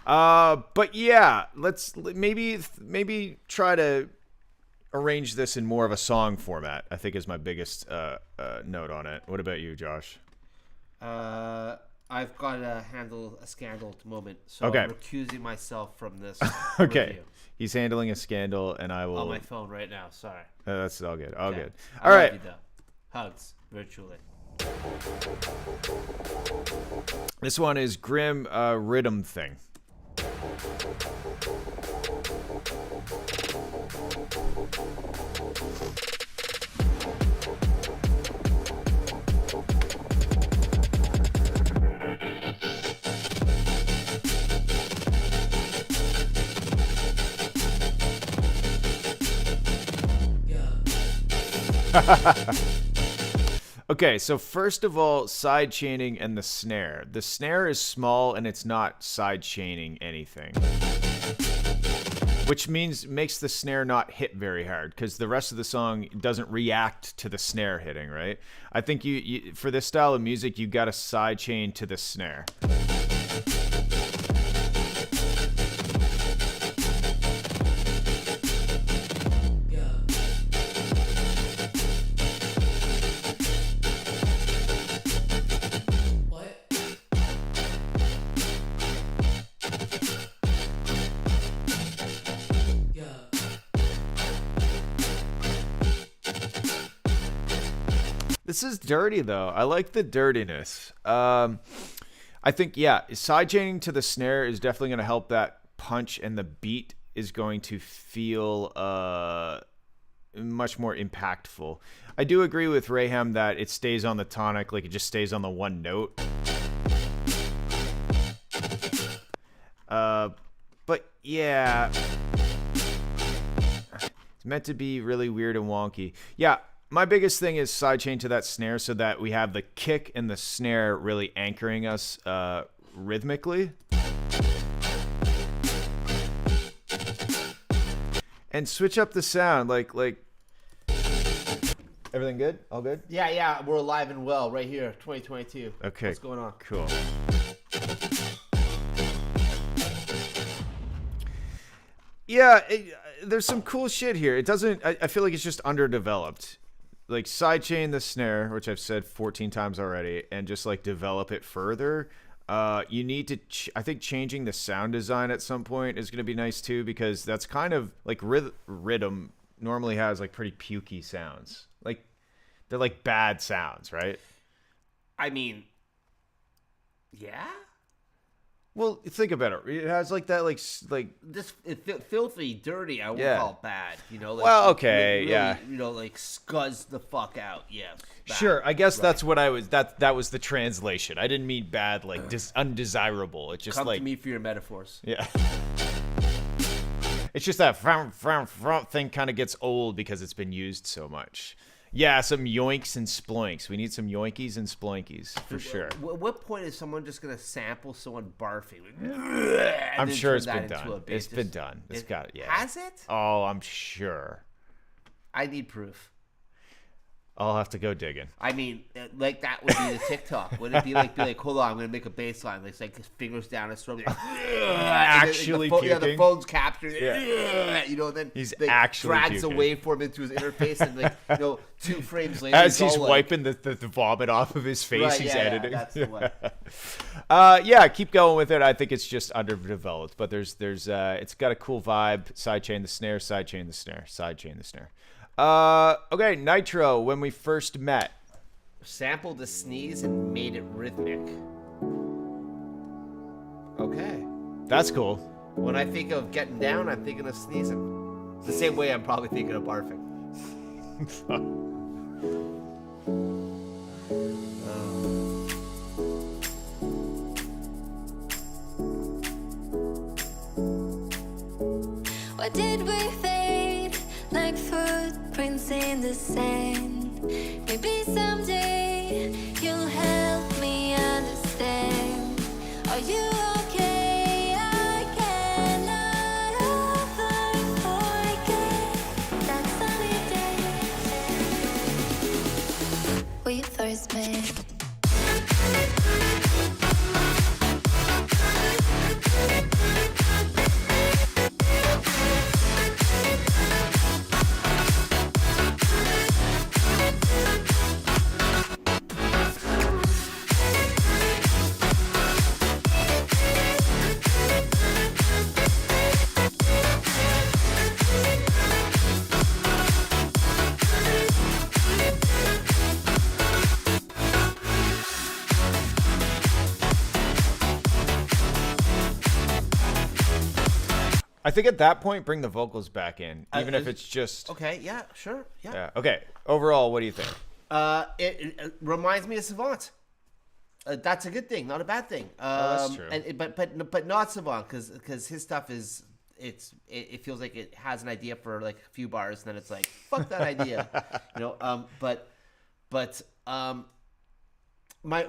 But yeah, let's maybe try to arrange this in more of a song format, I think is my biggest note on it. What about you, Josh? I've got to handle a scandal at the moment, so Okay. I'm recusing myself from this. Okay. Review. He's handling a scandal, and I will. On my phone right now. Sorry. That's all good. All Okay. good. I All love right. you, though. Hugs virtually. This one is Grim Rhythm Thing. Okay, so first of all, side chaining and the snare. The snare is small and it's not side chaining anything, which makes the snare not hit very hard because the rest of the song doesn't react to the snare hitting, right? I think you for this style of music, you got to side chain to the snare. This is dirty though. I like the dirtiness. I think, yeah, side chaining to the snare is definitely going to help that punch, and the beat is going to feel much more impactful. I do agree with Raham that it stays on the tonic, like it just stays on the one note. But yeah, it's meant to be really weird and wonky. Yeah. My biggest thing is sidechain to that snare so that we have the kick and the snare really anchoring us rhythmically. And switch up the sound, like Everything good? All good? Yeah, we're alive and well right here, 2022. Okay. What's going on? Cool. Yeah, there's some cool shit here. It doesn't. I feel like it's just underdeveloped. Like sidechain the snare, which I've said 14 times already, and just like develop it further. You need to. I think changing the sound design at some point is going to be nice too, because that's kind of like rhythm normally has like pretty pukey sounds. Like they're like bad sounds, right? I mean, yeah. Well, think about it. It has like that, like This filthy, dirty. I won't Yeah. call it bad. You know. Like, Well, okay, really, yeah. You know, like scuzz the fuck out. Yeah. Bad. Sure, I guess that's what I was. That was the translation. I didn't mean bad, like undesirable. It's just Come like to me for your metaphors. yeah. It's just that front thing kind of gets old because it's been used so much. Yeah, some yoinks and sploinks. We need some yoinkies and sploinkies for sure. What point is someone just gonna sample someone barfing? I'm sure it's been done. It's been done. It's got it. Yeah. Has it? Oh, I'm sure. I need proof. I'll have to go digging. I mean, like that would be the TikTok. Would it be like, hold on, I'm gonna make a bass line. It's like his fingers down his throat. Like, Actually the the puking? phone's captured. Yeah. You know, and then He's like, actually drags puking. a waveform into his interface, and like 2 frames later, As it's he's all wiping the vomit off of his face, Right, he's yeah, editing. that's the one. Yeah, keep going with it. I think it's just underdeveloped, but there's it's got a cool vibe. Sidechain the snare, sidechain the snare, sidechain the snare. Okay, Nitro. When we first met, sampled the sneeze and made it rhythmic. Okay. that's cool. When I think of getting down, I'm thinking of sneezing. It's the same way I'm probably thinking of barfing. Why did we fade like footprints in the sand? Maybe someday you'll help me understand. Are you okay? I cannot ever forget that sunny day we first met. I think at that point, bring the vocals back in, even if it's just. Okay, yeah, sure, yeah. Yeah. Okay. Overall, what do you think? It reminds me of Savant. That's a good thing, not a bad thing. that's true. But not Savant, because his stuff is it feels like it has an idea for like a few bars, and then it's like fuck that idea, you know. My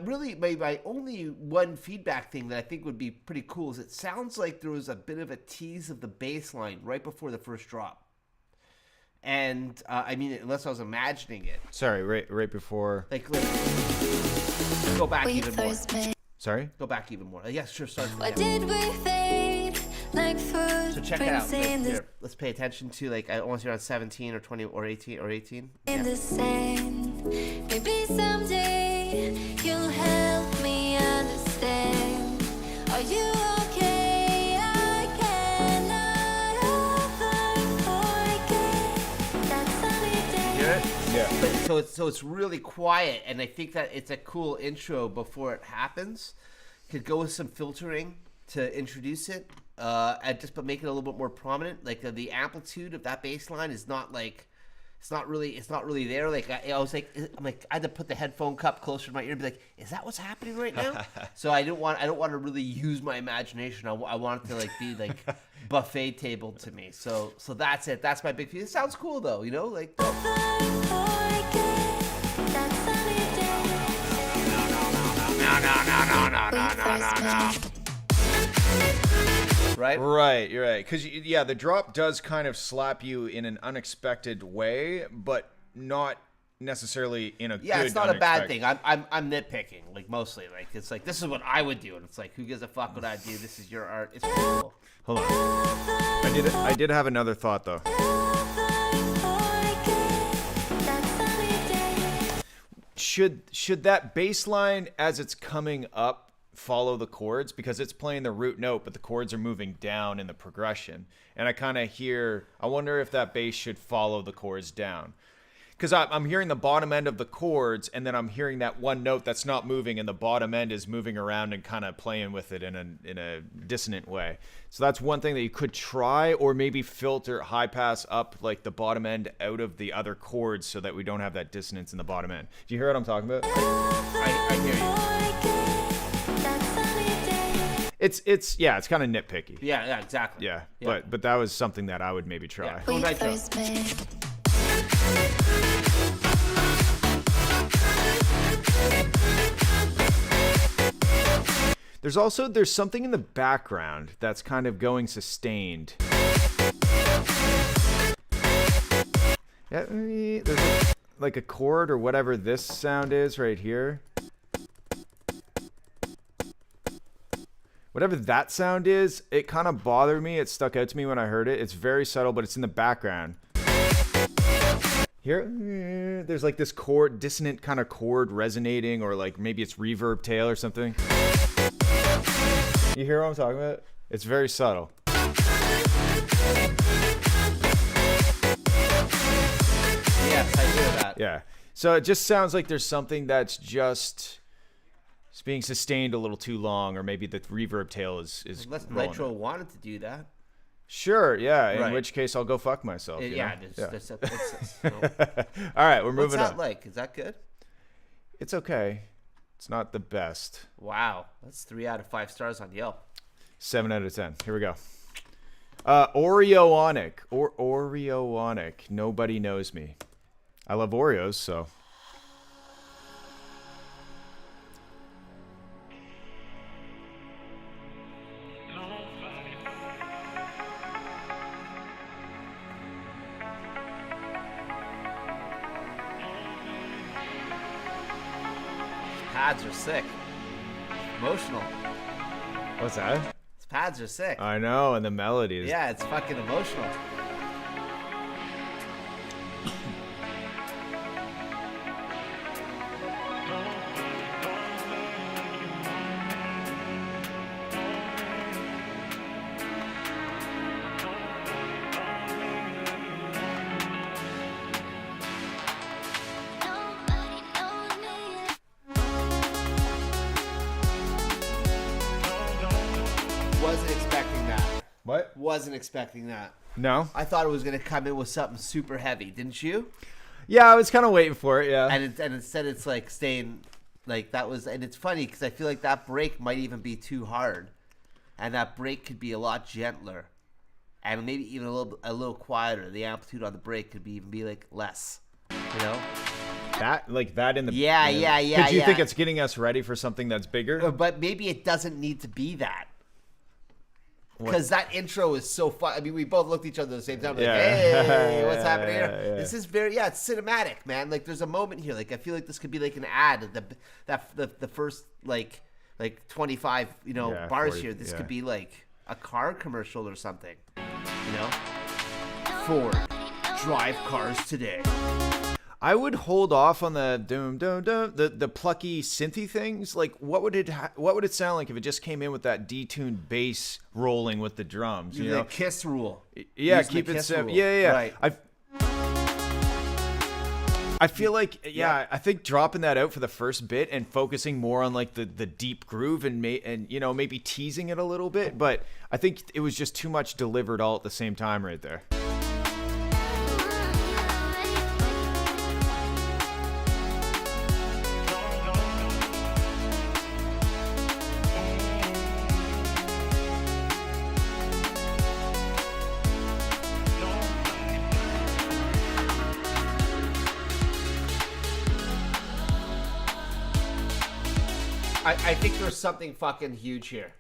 only one feedback thing that I think would be pretty cool is it sounds like there was a bit of a tease of the bass line right before the first drop. And I mean, unless I was imagining it. Sorry, right before. Like, go back We even more. first met. Sorry. Go back even more. Yeah, sure. Start from Why the did we fade like So check it out. footprints Like, in the here, let's pay attention to like I want to around 17 or 20 or 18 or 18. in the sand. Maybe someday you'll help me understand. Are you okay? I cannot ever forget that sunny day. Hear it? Yeah. But so it's really quiet, and I think that it's a cool intro before it happens. Could go with some filtering to introduce it, and but make it a little bit more prominent. Like the amplitude of that bass line is not like. It's not really there. Like I was like, I had to put the headphone cup closer to my ear and be like, is that what's happening right now? So I don't want to really use my imagination. I want it to like be like buffet table to me. So that's it. That's my big feeling. It sounds cool though, you know, like. Right? Right, you're right. Because, the drop does kind of slap you in an unexpected way, but not necessarily in a Yeah, good, it's not a bad unexpected- thing. I'm nitpicking, like mostly. Like it's like this is what I would do, and it's like who gives a fuck what I do? This is your art. It's pretty cool. Hold on. I did have another thought though. Should that bass line as it's coming up follow the chords, because it's playing the root note but the chords are moving down in the progression, and I wonder if that bass should follow the chords down, because I'm hearing the bottom end of the chords and then I'm hearing that one note that's not moving and the bottom end is moving around and kind of playing with it in a dissonant way. So that's one thing that you could try, or maybe filter high pass up like the bottom end out of the other chords so that we don't have that dissonance in the bottom end. Do you hear what I'm talking about? I hear you. It's kind of nitpicky. Yeah, exactly. Yeah, Yeah. but that was something that I would maybe try. Yeah. We Nitro. first met. There's something in the background that's kind of going sustained. Yeah, there's like a chord or whatever this sound is right here. Whatever that sound is, it kind of bothered me. It stuck out to me when I heard it. It's very subtle, but it's in the background. Here, there's like this chord, dissonant kind of chord resonating, or like maybe it's reverb tail or something. You hear what I'm talking about? It's very subtle. Yes, I hear that. Yeah. So it just sounds like there's something that's just it's being sustained a little too long, or maybe the reverb tail is Unless rolling Nitro it. wanted to do that. Sure, yeah. In Right. which case, I'll go fuck myself. you Yeah, know? there's no. All right, we're What's moving that on. like? Is that good? It's okay. It's not the best. Wow, that's 3 out of 5 stars on Yelp. 7 out of 10. Here we go. Oreoonic or Oreoonic. Nobody knows me. I love Oreos, so. Pads are sick. Emotional. What's that? His pads are sick. I know, and the melody is. Yeah, it's fucking emotional. Nobody knows me. Wasn't expecting that. What? Wasn't expecting that. No? I thought it was gonna come in with something super heavy, didn't you? Yeah, I was kind of waiting for it, yeah. And instead it's like staying like that was, and it's funny because I feel like that break might even be too hard, and that break could be a lot gentler, and maybe even a little quieter. The amplitude on the break could be even be like less, you know? That in the Yeah. Did you think it's getting us ready for something that's bigger? But maybe it doesn't need to be that. Because that intro is so fun. I mean, we both looked at each other at the same time. Like, Yeah. hey, what's happening here? Yeah. This is very, it's cinematic, man. Like, there's a moment here. Like, I feel like this could be like an ad. The first like 25, Yeah, bars 40, here. This yeah. could be like a car commercial or something. You know, Ford, drive cars today. I would hold off on the doom doom doom the plucky synthy things. Like, what would it sound like if it just came in with that detuned bass rolling with the drums? You The know, Kiss rule. yeah, Using keep the it Kiss simple. rule. Yeah. Right. I feel like, I think dropping that out for the first bit and focusing more on like the deep groove and maybe teasing it a little bit, but I think it was just too much delivered all at the same time right there. I think there's something fucking huge here.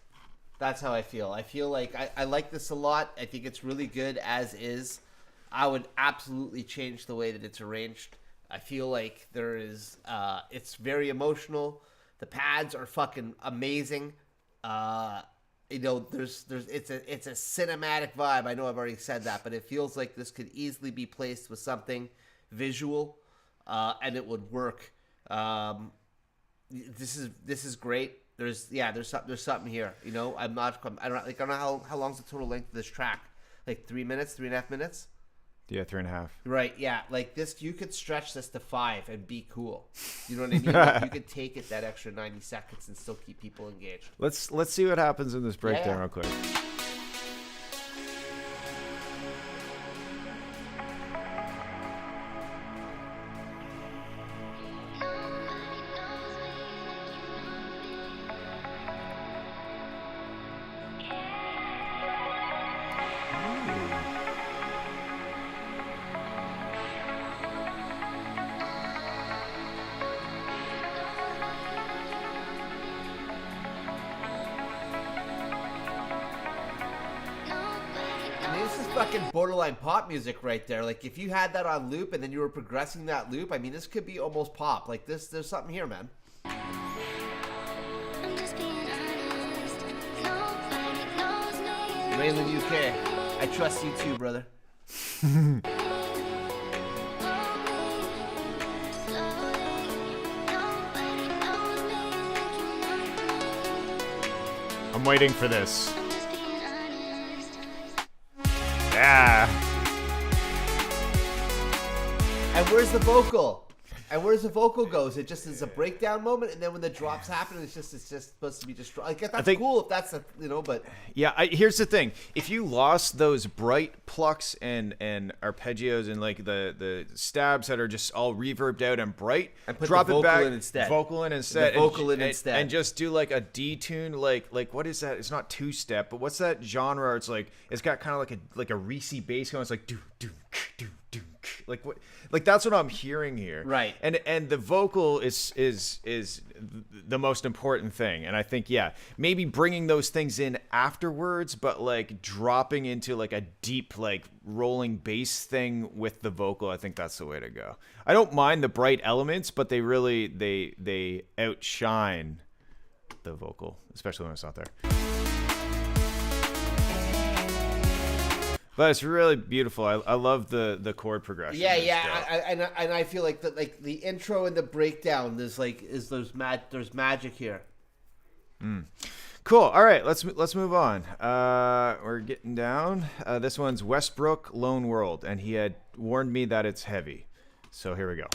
That's how I feel. I feel like I like this a lot. I think it's really good as is. I would absolutely change the way that it's arranged. I feel like there is. It's very emotional. The pads are fucking amazing. You know, it's a cinematic vibe. I know I've already said that, but it feels like this could easily be placed with something visual, and it would work. This is great. There's something here. You know, I don't know how long's the total length of this track. Like 3 minutes, 3.5 minutes. Yeah, 3.5. Right, yeah. Like this, you could stretch this to 5 and be cool. You know what I mean? Like, you could take it that extra 90 seconds and still keep people engaged. Let's see what happens in this breakdown real quick. This is fucking borderline pop music right there. Like if you had that on loop and then you were progressing that loop, I mean, this could be almost pop. Like this, there's something here, man. I'm just being honest. Nobody knows me. Mainland UK. I trust you too, brother. I'm waiting for this. Yeah. And where's the vocal? And where's the vocal goes? It just is a breakdown moment, and then when the drops happen, it's just supposed to be just like that's cool if that's a but Yeah, here's the thing. If you lost those bright plucks and arpeggios and like the stabs that are just all reverbed out and bright, and put drop the it back, vocal in instead. And just do like a detune, like what is that? It's not two step, but what's that genre? It's like it's got kind of like a Reese bass going. It's like do do do do. Like what? Like that's what I'm hearing here. Right. And the vocal is the most important thing. And I think maybe bringing those things in afterwards, but like dropping into like a deep like rolling bass thing with the vocal, I think that's the way to go. I don't mind the bright elements, but they really they outshine the vocal, especially when it's not there. But it's really beautiful. I love the chord progression. Yeah. And I feel like the intro and the breakdown there's magic here. Cool. All right, let's move on. We're getting down. This one's Westbrook Lone World, and he had warned me that it's heavy. So here we go.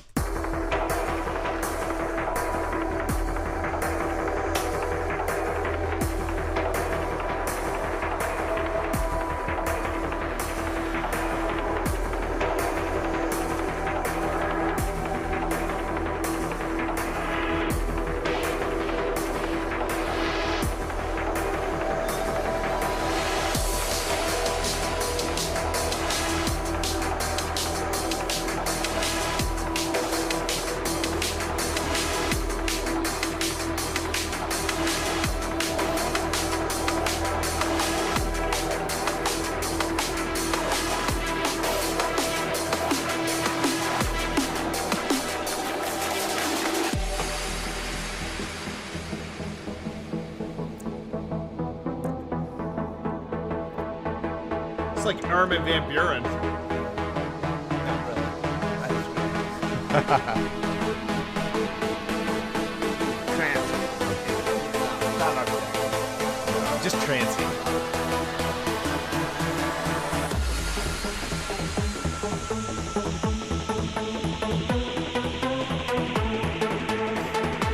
Like Armin van Buren. Just transient.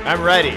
I'm ready.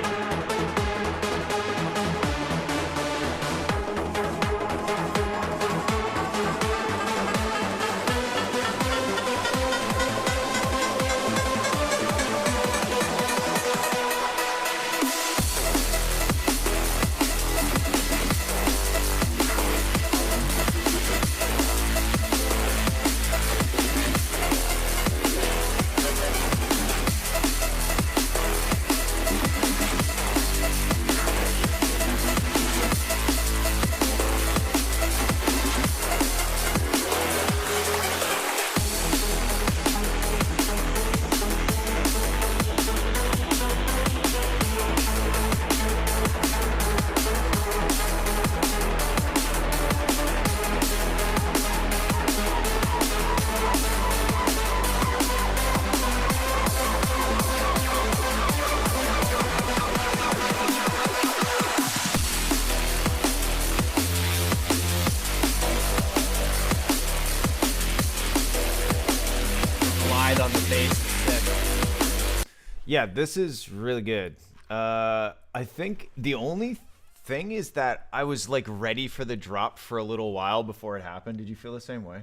bass instead. Yeah, this is really good. I think the only thing is that I was like ready for the drop for a little while before it happened. Did you feel the same way?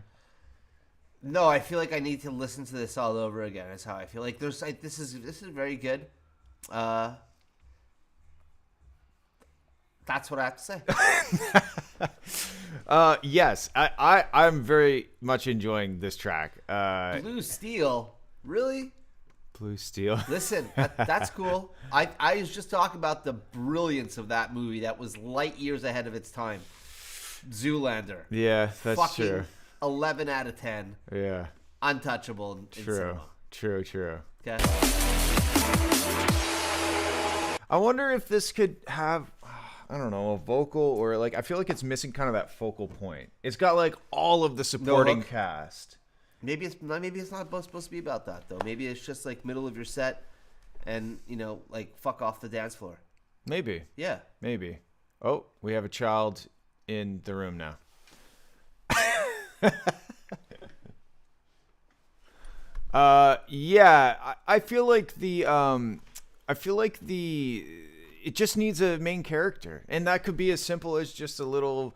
No, I feel like I need to listen to this all over again. Is how I feel. Like this is very good. That's what I have to say. Yes, I'm very much enjoying this track. Blue Steel, really? Blue Steel. Listen, that's cool. I was just talking about the brilliance of that movie. That was light years ahead of its time. Zoolander. Yeah, that's Fucking true. 11 out of 10. Yeah, Untouchable. In true, cinema. true. Okay. I wonder if this could have, I don't know, a vocal or like, I feel like it's missing kind of that focal point. It's got like all of the supporting hook. cast. Maybe it's not supposed to be about that though. Maybe it's just like middle of your set, and like fuck off the dance floor. Maybe. Yeah. Maybe. Oh, we have a child in the room now. Yeah, I feel like it just needs a main character, and that could be as simple as just a little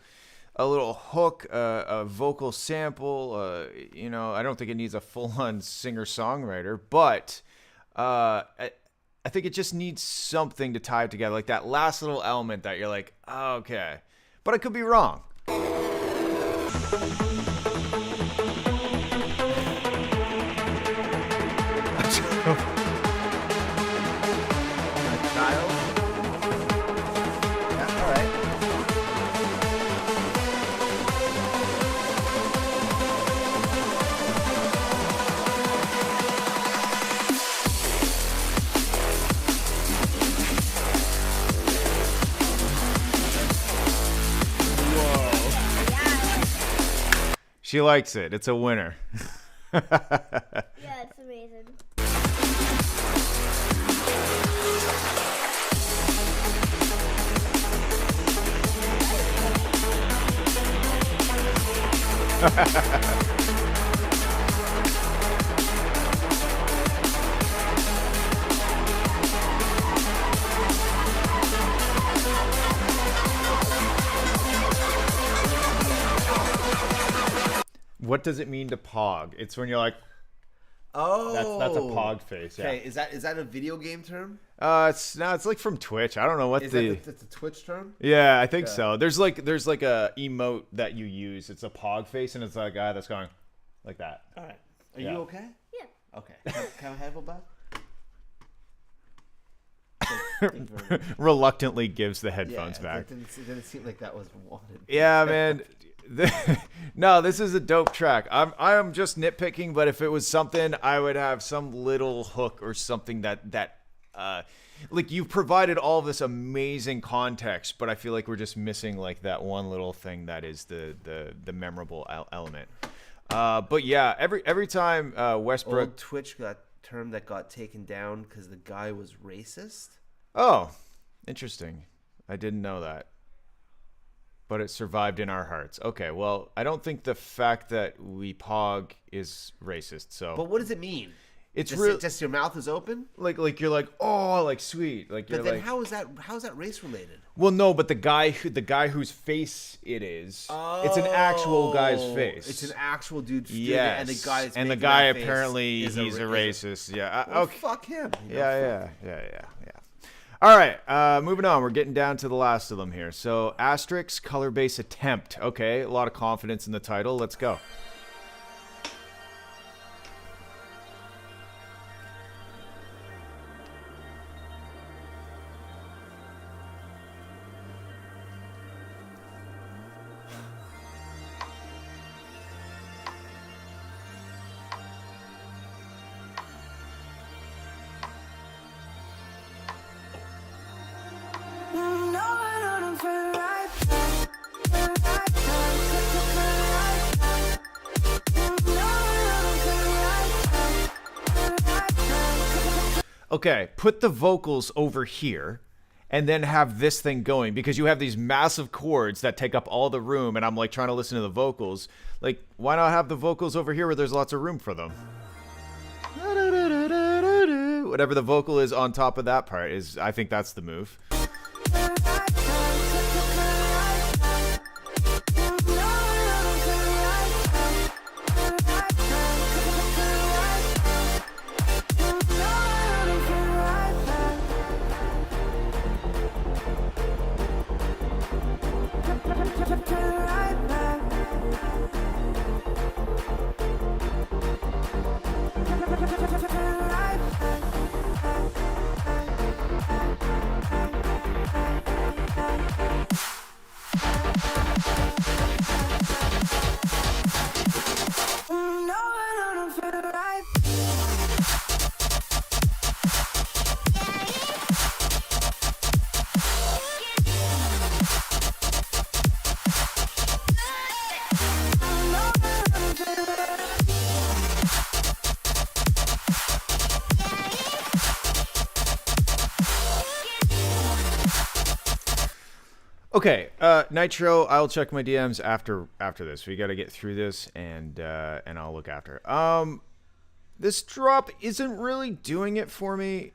hook, a vocal sample. I don't think it needs a full-on singer-songwriter, but I think it just needs something to tie it together, like that last little element that you're like, oh, okay, but I could be wrong. Child. Yeah. All right. She likes it. It's a winner. Yeah, it's amazing. What does it mean to pog? It's when you're like, Oh. that's a pog face. Yeah. Okay, is that a video game term? It's like from Twitch. I don't know what Is the. that's a Twitch term? Yeah, I think so. There's like a emote that you use. It's a pog face, and it's a guy that's going like that. All right. Are Yeah. you okay? Yeah. Okay. Can I have a back? Thank you very much. Reluctantly gives the headphones Yeah, back. It didn't seem like that was wanted. Yeah, man. No, this is a dope track. I'm just nitpicking, but if it was something, I would have some little hook or something that like you've provided all this amazing context, but I feel like we're just missing like that one little thing that is the memorable element. But yeah, every time Westbrook. Old Twitch term that got taken down because the guy was racist. Oh, interesting. I didn't know that. But it survived in our hearts. Okay, well, I don't think the fact that we pog is racist. So, But what does it mean? it's Just, real. just your mouth is open. Like you're like, oh, like sweet. Like you're But then like, how is that race related? well, no, but the guy whose face it is, it's an actual guy's face. It's an actual dude. Yes, And the guy. That's and the making guy that face apparently is he's a racist. Yeah. Well, Okay. fuck him. Yeah. All right, moving on. We're getting down to the last of them here. So, Asterix color base attempt. Okay, a lot of confidence in the title. Let's go. Okay, put the vocals over here and then have this thing going because you have these massive chords that take up all the room and I'm like trying to listen to the vocals. Like, why not have the vocals over here where there's lots of room for them? whatever the vocal is on top of that part is, I think that's the move. Okay, Nitro. I'll check my DMs after this. We got to get through this, and I'll look after. This drop isn't really doing it for me.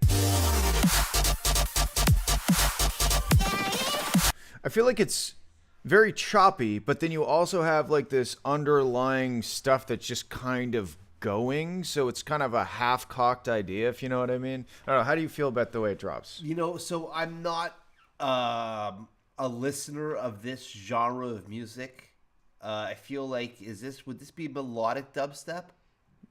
I feel like it's very choppy, but then you also have like this underlying stuff that's just kind of going. So it's kind of a half-cocked idea, if you know what I mean. I don't know. How do you feel about the way it drops? You know, so I'm not a listener of this genre of music. I feel like would this be melodic dubstep?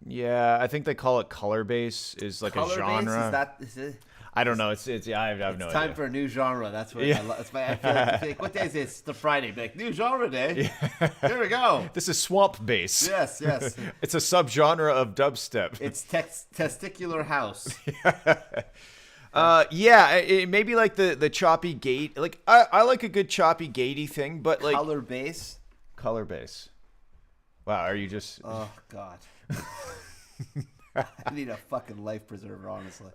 Yeah, I think they call it color bass. Is like Color a genre. bass? Is it? I don't know. It's yeah. I have no It's idea. time for a new genre. That's what. Yeah. That's why I feel like, what day is it? It's the Friday. Be like, new genre day. Here we go. This is swamp bass. Yes, yes. It's a subgenre of dubstep. It's testicular house. Yeah, it maybe like the choppy gate. Like I like a good choppy gatey thing, but like Color bass. color bass. Wow, are you just? Oh God. I need a fucking life preserver, honestly.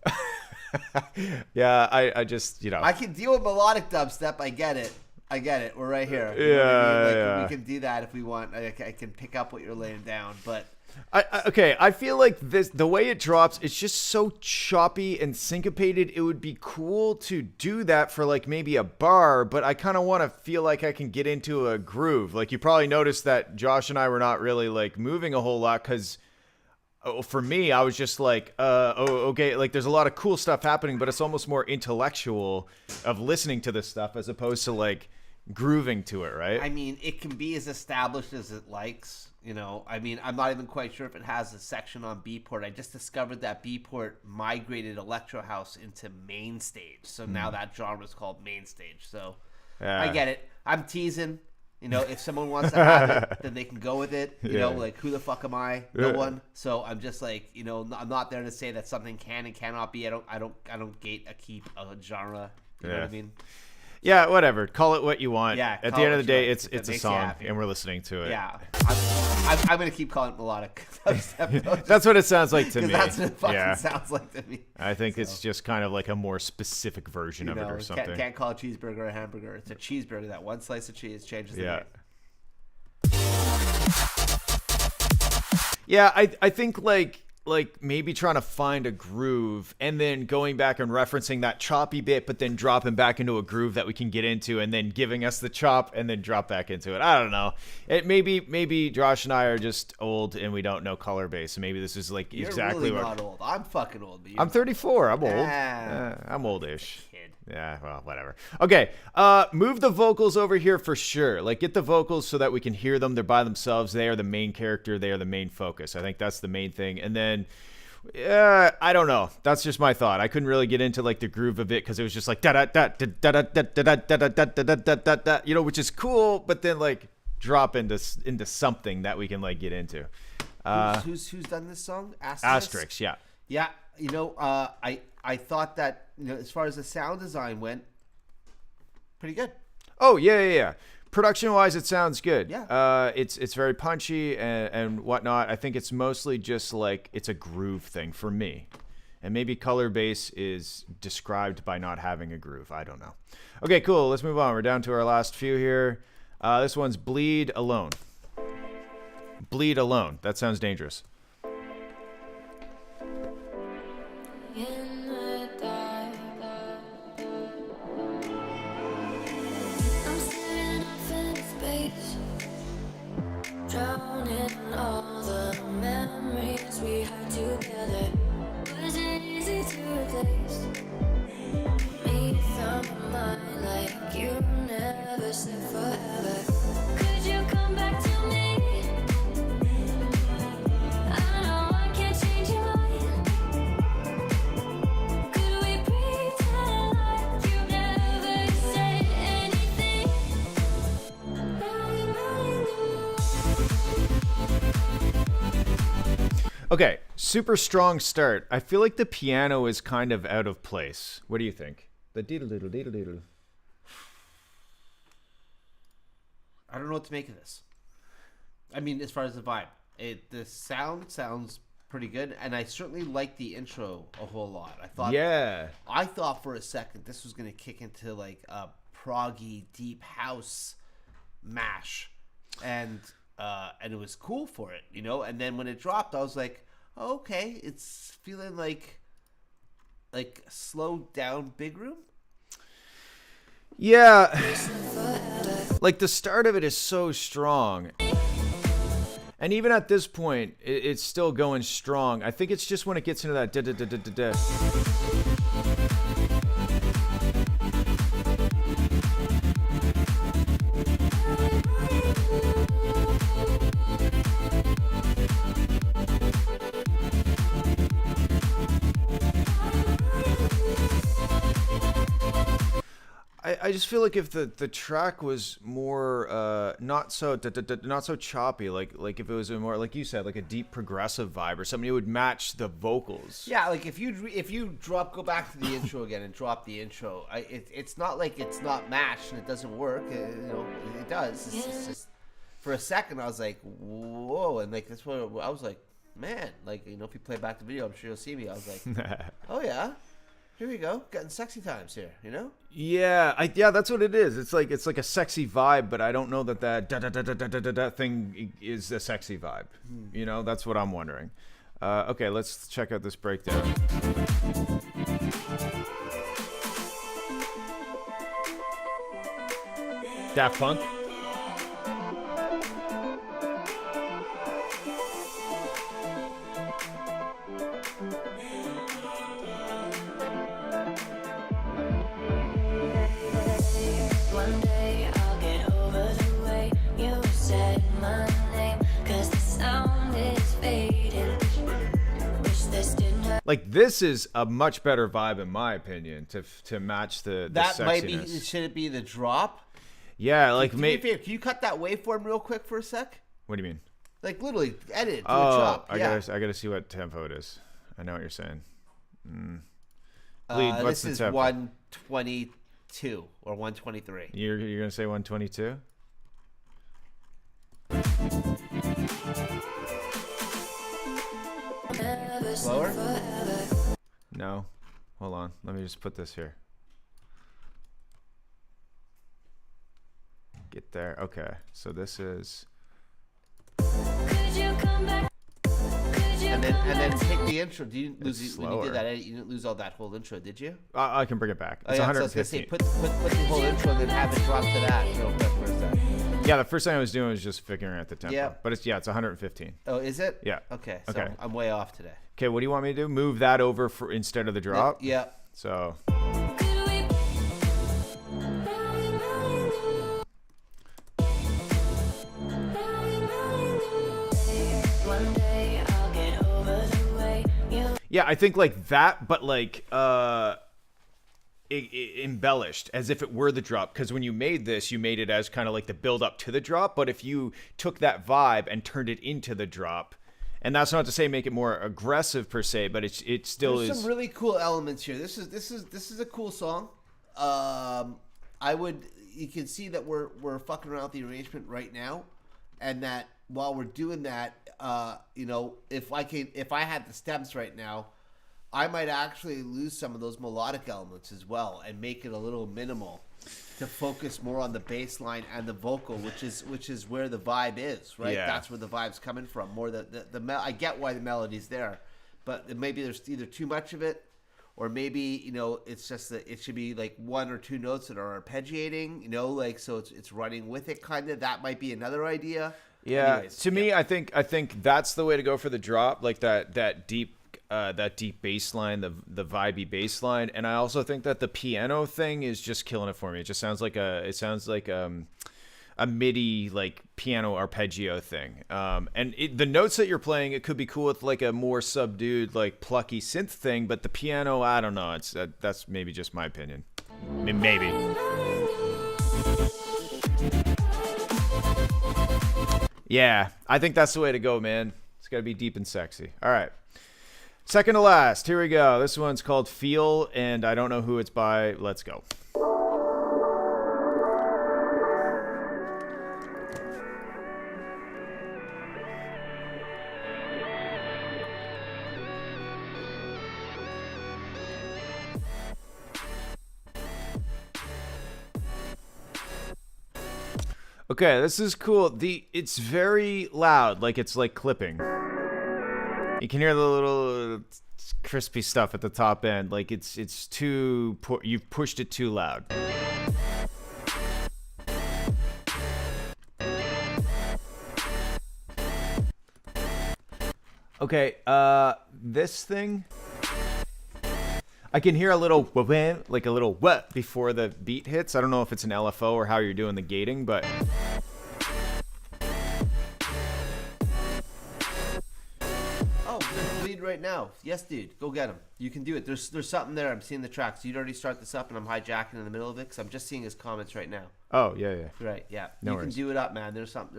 Yeah, I just I can deal with melodic dubstep. I get it. We're right here. You Yeah, know what I mean? yeah. We can do that if we want. I can pick up what you're laying down, but okay, I feel like the way it drops, it's just so choppy and syncopated. It would be cool to do that for like maybe a bar, but I kind of want to feel like I can get into a groove. Like you probably noticed that Josh and I were not really like moving a whole lot because for me, I was just like, okay, like there's a lot of cool stuff happening, but it's almost more intellectual of listening to this stuff as opposed to like grooving to it, right? I mean, it can be as established as it likes. You know, I mean, I'm not even quite sure if it has a section on B-Port. I just discovered that B-Port migrated Electro House into main stage. So now that genre is called main stage. So Yeah. I get it. I'm teasing. You know, if someone wants to have it, then they can go with it. You know, Yeah. like, who the fuck am I? No Yeah. one. So I'm just like, you know, I'm not there to say that something can and cannot be. I don't gate a genre. You know what I Yeah. mean? Yeah, whatever. Call it what you want. Yeah, At call the it end of what the you day, want. it's If it a makes you song, happy. and we're listening to it. Yeah. I'm going to keep calling it melodic. That's what it sounds like to me. That's what it fucking Yeah. sounds like to me. I think it's just kind of like a more specific version You of know, it or something. can't call a cheeseburger a hamburger. It's a cheeseburger. That one slice of cheese changes the Yeah. game. Yeah, I think like maybe trying to find a groove and then going back and referencing that choppy bit, but then dropping back into a groove that we can get into, and then giving us the chop and then drop back into it. I don't know. It maybe Josh and I are just old and we don't know color bass. Maybe this is like You're exactly really what not old. I'm fucking old. But I'm 34. I'm old. Ah. I'm oldish. Kid. Yeah, well, whatever. Okay, move the vocals over here for sure. Like, get the vocals so that we can hear them. They're by themselves. They are the main character. They are the main focus. I think that's the main thing. And then, I don't know. That's just my thought. I couldn't really get into like the groove of it because it was just like da da da da da da da da da da da da da da da, you know, which is cool. But then like drop into something that we can like get into. Who's done this song? Asterix, yeah. Yeah, you know, I thought that, you know, as far as the sound design went, pretty good. Oh yeah. Production wise, it sounds good. Yeah. It's very punchy and whatnot. I think it's mostly just like it's a groove thing for me, and maybe color bass is described by not having a groove. I don't know. Okay, cool. Let's move on. We're down to our last few here. This one's Bleed Alone. Bleed Alone. That sounds dangerous. In Okay, super strong start. I feel like the piano is kind of out of place. What do you think? The deedle doodle deedle doodle. I don't know what to make of this. I mean, as far as the vibe, the sound sounds pretty good, and I certainly like the intro a whole lot. I thought for a second this was gonna kick into like a proggy deep house mash, and it was cool for it, you know. And then when it dropped, I was like, oh, okay, it's feeling like slowed down big room. Yeah, like the start of it is so strong. And even at this point, it's still going strong. I think it's just when it gets into that da da da da da da. I just feel like if the track was more not so not so choppy, like if it was a more, like you said, like a deep progressive vibe or something, it would match the vocals. Yeah, like if you go back to the intro again and drop the intro, it's not like it's not matched and it doesn't work. You know, it does. It's just for a second I was like, whoa, and like that's what I was like, man, like, you know, if you play back the video, I'm sure you'll see me. I was like, oh yeah. Here we go, getting sexy times here, you know? Yeah, that's what it is. It's like a sexy vibe, but I don't know that da da da da da da da thing is a sexy vibe. You know, that's what I'm wondering. Okay, let's check out this breakdown. Daft Punk. One day I'll get over the way you said my name, 'cause the sound is fading. Wish this didn't happen. Like, this is a much better vibe in my opinion to match the That sexiness. might be. Should it be the drop? Yeah, like Do me a maybe. favor, can you cut that waveform real quick for a sec? What do you mean? Like literally edit it to a Oh, drop. I Yeah. gotta see what tempo it is. I know what you're saying. This What's the is tempo? 122 or 123. You're gonna say 122? Slower? No. Hold on. Let me just put this here. Get there. Okay. So this is. Could you come back? And then take the intro. Do you lose It's when you slower. did that edit? You didn't lose all that whole intro, did you? I can bring it back. Oh, It's yeah, so I was gonna say 115. put the whole intro and then have it drop to that real quick for a sec. Yeah, the first thing I was doing was just figuring out the tempo. Yeah. But it's 115. Oh, is it? Yeah. Okay. So Okay. I'm way off today. Okay, what do you want me to do? Move that over for instead of the drop? Yeah. So Could we? One day I'll get over the way you. yeah, I think like that, but like embellished as if it were the drop, because when you made this, you made it as kind of like the build up to the drop. But if you took that vibe and turned it into the drop, and that's not to say make it more aggressive per se, but it still There's is. some really cool elements here. This is a cool song. You can see that we're fucking around with the arrangement right now, and that while we're doing that, you know, if I had the stems right now, I might actually lose some of those melodic elements as well and make it a little minimal to focus more on the bass line and the vocal, which is where the vibe is, right? Yeah. That's where the vibe's coming from. More I get why the melody's there, but maybe there's either too much of it, or maybe, you know, it's just that it should be like one or two notes that are arpeggiating, you know, like so it's running with it kind of. That might be another idea. Yeah, Anyways, to me, I think that's the way to go for the drop, like that deep bass line, the vibey bass line. And I also think that the piano thing is just killing it for me. It just sounds like a MIDI like piano arpeggio thing. And the notes that you're playing, it could be cool with like a more subdued, like plucky synth thing. But the piano, I don't know. It's that's maybe just my opinion. Maybe. Yeah, I think that's the way to go, man. It's got to be deep and sexy. All right. Second to last. Here we go. This one's called Feel, and I don't know who it's by. Let's go. Okay, this is cool. It's very loud, like it's like clipping. You can hear the little crispy stuff at the top end. Like it's too you've pushed it too loud. Okay, this thing, I can hear a little wah, like a little what before the beat hits. I don't know if it's an LFO or how you're doing the gating, but Oh, there's bleed right now. Yes, dude. Go get him. You can do it. There's something there. I'm seeing the track. So you'd already start this up, and I'm hijacking in the middle of it because I'm just seeing his comments right now. oh yeah. Right. Yeah. No you worries. can do it up, man. There's something.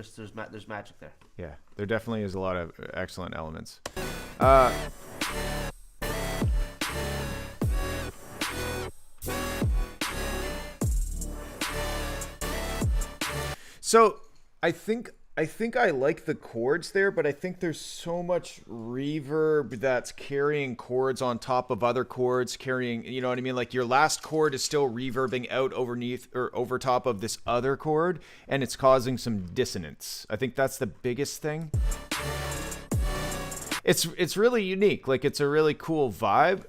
There's magic there. Yeah, there definitely is a lot of excellent elements. So I think I like the chords there, but I think there's so much reverb that's carrying chords on top of other chords, carrying, you know what I mean? Like your last chord is still reverbing out underneath or over top of this other chord, and it's causing some dissonance. I think that's the biggest thing. It's really unique. Like it's a really cool vibe.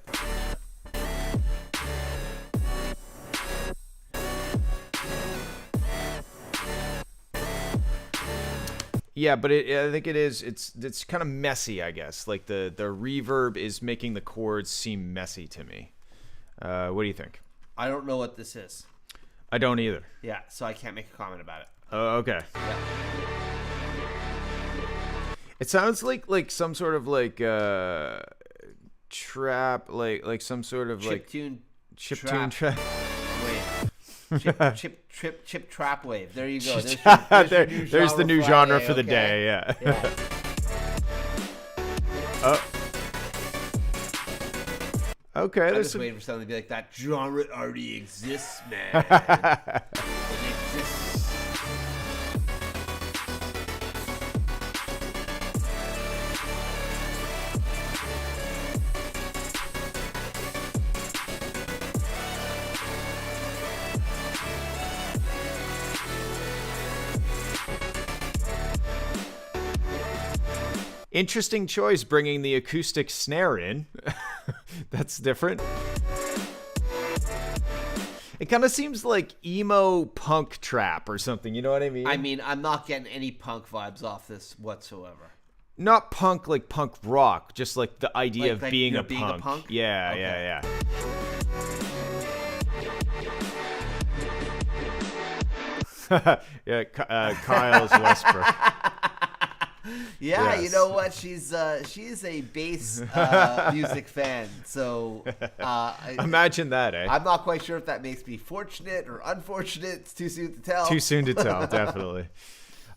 Yeah, but I think it is. It's kind of messy, I guess. Like the reverb is making the chords seem messy to me. What do you think? I don't know what this is. I don't either. Yeah, so I can't make a comment about it. Okay. Yeah. It sounds like some sort of like trap, like some sort of like Chiptune chiptune trap. trap. Wave. Chip trap wave. There you go. There's the new genre for the day. Yeah. Okay. I'm There's just some, waiting for something to be like that. Genre already exists, man. It exists. interesting choice bringing the acoustic snare in. That's different. It kind of seems like emo punk trap or something, you know what I mean? I mean, I'm not getting any punk vibes off this whatsoever. Not punk like punk rock, just like the idea of being you're a being punk. a punk? Yeah, Okay. yeah. Yeah, Kyle's Westbrook. Yeah, Yes. you know what? She's a bass music fan, so Imagine that, eh? I'm not quite sure if that makes me fortunate or unfortunate. It's too soon to tell. Too soon to tell, definitely.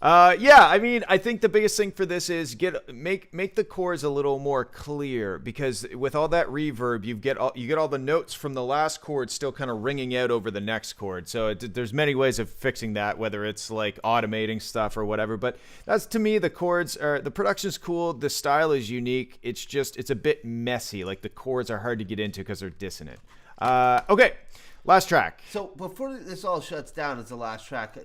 Yeah, I mean, I think the biggest thing for this is make the chords a little more clear, because with all that reverb, you get all the notes from the last chord still kind of ringing out over the next chord. So there's many ways of fixing that, whether it's like automating stuff or whatever. But that's, to me, the production's cool, the style is unique. It's a bit messy. Like the chords are hard to get into because they're dissonant. Okay. Last track. So before this all shuts down, as the last track,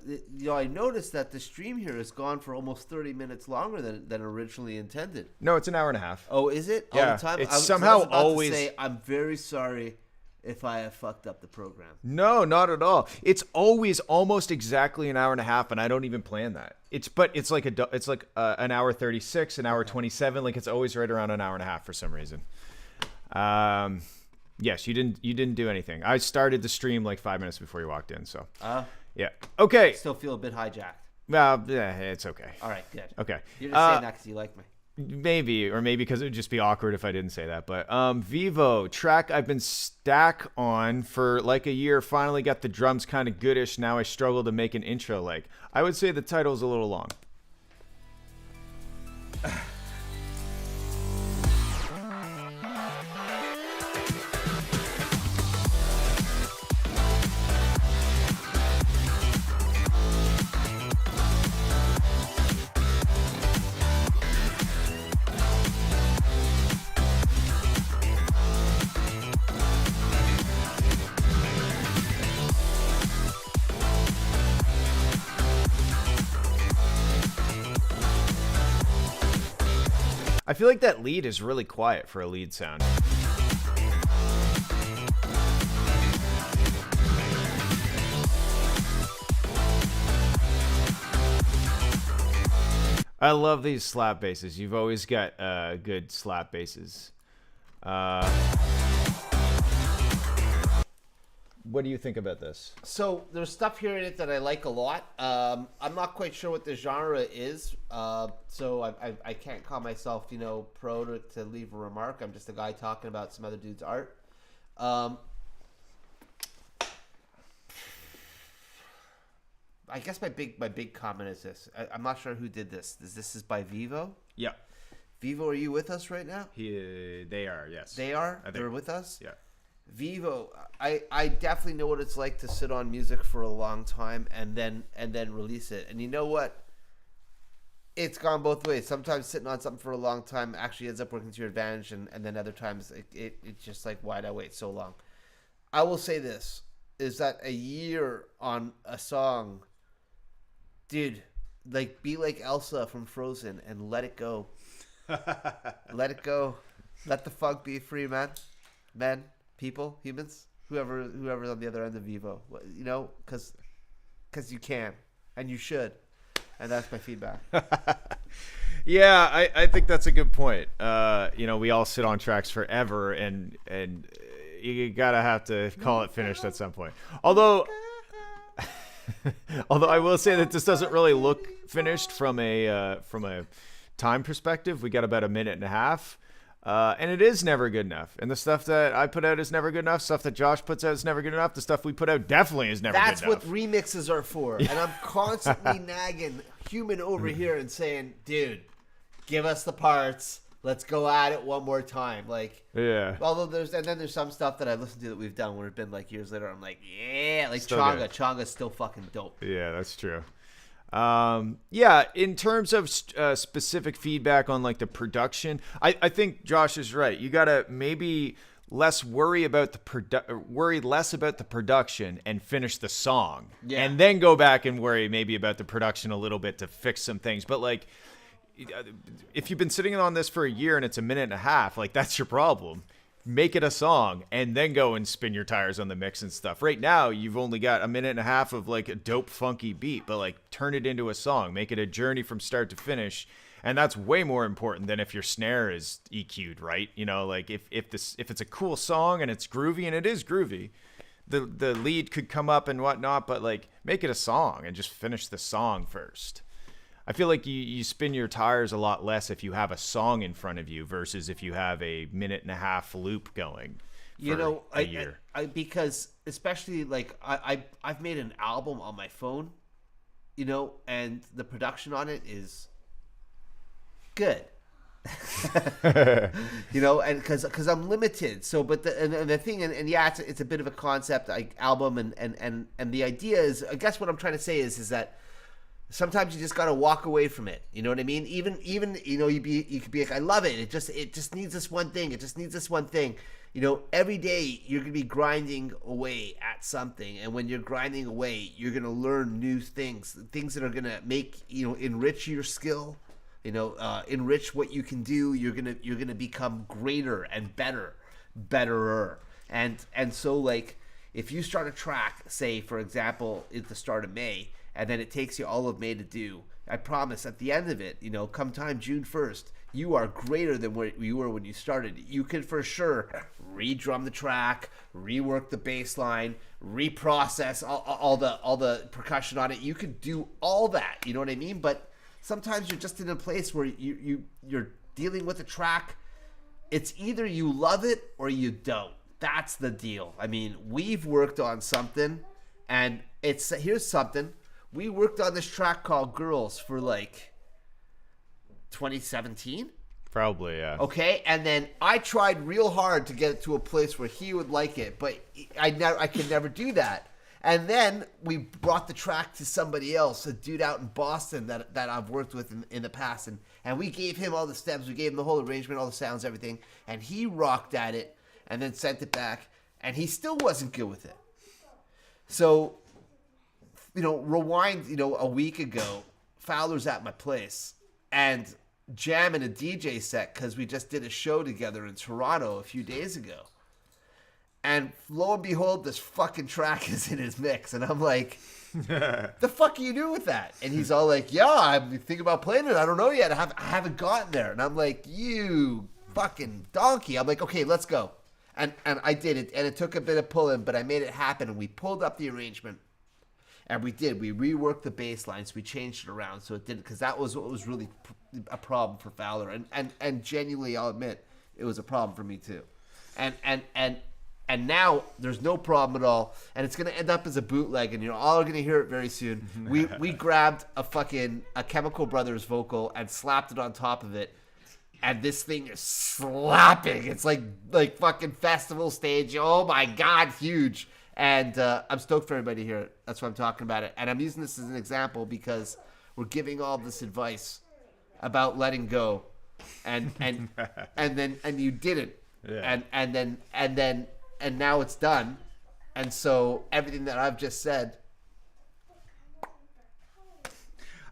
I noticed that the stream here has gone for almost 30 minutes longer than originally intended. No, it's an hour and a half. Oh, is it? Yeah, All the time? it's I was somehow about to always- say, I'm very sorry if I have fucked up the program. No, not at all. It's always almost exactly an hour and a half, and I don't even plan that. It's like an hour 36, an hour 27. Like it's always right around an hour and a half for some reason. Yes, you didn't do anything. I started the stream like 5 minutes before you walked in, so yeah. Okay. Still feel a bit hijacked. Well, yeah, it's okay. All right, good. Okay. You're just saying that because you like me. Maybe because it would just be awkward if I didn't say that. But Vivo track I've been stack on for like a year. Finally got the drums kind of goodish. Now I struggle to make an intro. Like I would say the title's a little long. feel like that lead is really quiet for a lead sound. I love these slap basses. You've always got good slap basses. What do you think about this? So there's stuff here in it that I like a lot. I'm not quite sure what the genre is, so I can't call myself, pro to leave a remark. I'm just a guy talking about some other dude's art. I guess my big comment is this. I'm not sure who did this. This is by Vivo. Yeah. Vivo, are you with us right now? They are, yes. They are? think- They're with us? Yeah. Vivo, I definitely know what it's like to sit on music for a long time and then release it. And you know what? It's gone both ways. Sometimes sitting on something for a long time actually ends up working to your advantage, and then other times it's just like, why'd I wait so long? I will say this, is that a year on a song, dude, like, be like Elsa from Frozen and let it go. Let it go. Let the funk be free, man. Men, people, humans, whoever's on the other end of Vivo, because you can and you should, and that's my feedback. Yeah, I think that's a good point. We all sit on tracks forever, and you gotta have to call it finished at some point. Although I will say that this doesn't really look finished from a time perspective. We got about a minute and a half. And it is never good enough. And the stuff that I put out is never good enough. Stuff that Josh puts out is never good enough. The stuff we put out definitely is never That's good enough. what remixes are for. And I'm constantly nagging human over here and saying, dude, give us the parts. Let's go at it one more time. Like, Yeah. Although there's some stuff that I listened to that we've done where it's been like years later. I'm like, yeah, like Still Chonga. good. Chonga's still fucking dope. Yeah, that's true. Yeah, in terms of specific feedback on like the production, I think Josh is right. You gotta maybe worry less about the production and finish the song, and then go back and worry maybe about the production a little bit to fix some things. But like, if you've been sitting on this for a year and it's a minute and a half, like, that's your problem. Make it a song and then go and spin your tires on the mix and stuff. Right now, you've only got a minute and a half of like a dope, funky beat, but like, turn it into a song, make it a journey from start to finish. And that's way more important than if your snare is EQ'd, right? Like, if it's a cool song and it's groovy, and it is groovy, the lead could come up and whatnot, but like, make it a song and just finish the song first. I feel like you spin your tires a lot less if you have a song in front of you versus if you have a minute and a half loop going for a year. Because especially like I've made an album on my phone, and the production on it is good. And because I'm limited. So, but the thing, and yeah, it's a bit of a concept album, and the idea is, I guess what I'm trying to say is that sometimes you just got to walk away from it. You know what I mean? Even you could be like, I love it. It just needs this one thing. It just needs this one thing. Every day you're going to be grinding away at something. And when you're grinding away, you're going to learn new things that are going to make, enrich your skill, enrich what you can do. You're going to become greater and betterer. And so, like, if you start a track, say, for example, at the start of May, and then it takes you all of May to do, I promise at the end of it, come time June 1st, you are greater than what you were when you started. You can for sure re-drum the track, rework the bass line, reprocess all the percussion on it. You could do all that, you know what I mean? But sometimes you're just in a place where you're dealing with a track. It's either you love it or you don't. That's the deal. I mean, we've worked on something, and here's something. We worked on this track called Girls for like 2017. Probably, yeah. Okay, and then I tried real hard to get it to a place where he would like it, but I could never do that. And then we brought the track to somebody else, a dude out in Boston that I've worked with in the past, and we gave him all the steps, we gave him the whole arrangement, all the sounds, everything, and he rocked at it and then sent it back, and he still wasn't good with it. So, rewind, a week ago, Fowler's at my place, and jamming a DJ set because we just did a show together in Toronto a few days ago. And lo and behold, this fucking track is in his mix. And I'm like, the fuck are you doing with that? And he's all like, yeah, I'm thinking about playing it. I don't know yet. I haven't gotten there. And I'm like, you fucking donkey. I'm like, okay, let's go. And I did it. And it took a bit of pulling, but I made it happen. And we pulled up the arrangement. And we did. We reworked the bass lines. We changed it around so it didn't, because that was what was really a problem for Fowler. And genuinely, I'll admit, it was a problem for me too. And now there's no problem at all, and it's gonna end up as a bootleg, and you're all gonna hear it very soon. We grabbed a Chemical Brothers vocal and slapped it on top of it, and this thing is slapping. It's like fucking festival stage. Oh my god, huge! And I'm stoked for everybody to hear it. That's why I'm talking about it, and I'm using this as an example because we're giving all this advice about letting go, and then you didn't, Yeah. and now it's done, and so everything that I've just said.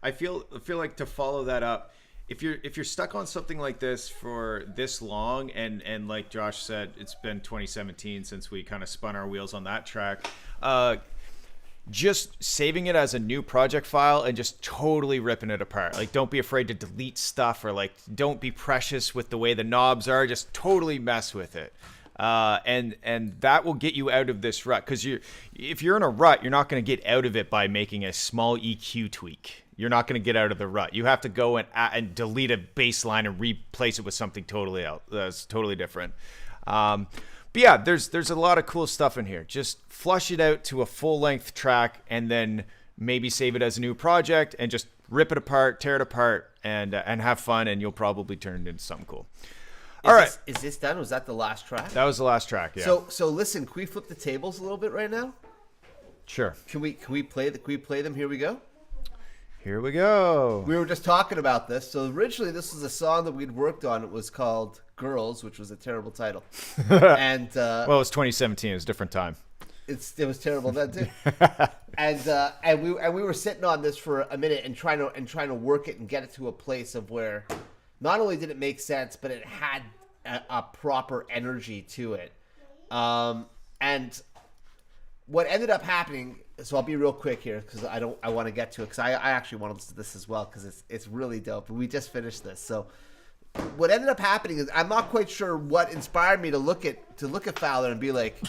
I feel like to follow that up, if you're stuck on something like this for this long, and like Josh said, it's been 2017 since we kind of spun our wheels on that track. Just saving it as a new project file and just totally ripping it apart. Like, don't be afraid to delete stuff, or like, don't be precious with the way the knobs are. Just totally mess with it. And that will get you out of this rut. Because if you're in a rut, you're not going to get out of it by making a small EQ tweak. You're not going to get out of the rut. You have to go and delete a bass line and replace it with something totally different. But yeah, there's a lot of cool stuff in here. Just flush it out to a full-length track, and then maybe save it as a new project, and just rip it apart, tear it apart, and have fun, and you'll probably turn it into something cool. All right. Is this done? Was that the last track? That was the last track, yeah. So listen, can we flip the tables a little bit right now? Sure. Can we play them? Here we go. Here we go. We were just talking about this. So originally, this was a song that we'd worked on. It was called "Girls," which was a terrible title. And well, it was 2017. It was a different time. It was terrible then too. and we were sitting on this for a minute and trying to work it and get it to a place of where not only did it make sense, but it had a proper energy to it. And what ended up happening, so I'll be real quick here because I want to get to it, because I actually want to listen to this as well because it's really dope. We just finished this. So what ended up happening is, I'm not quite sure what inspired me to look at Fowler and be like,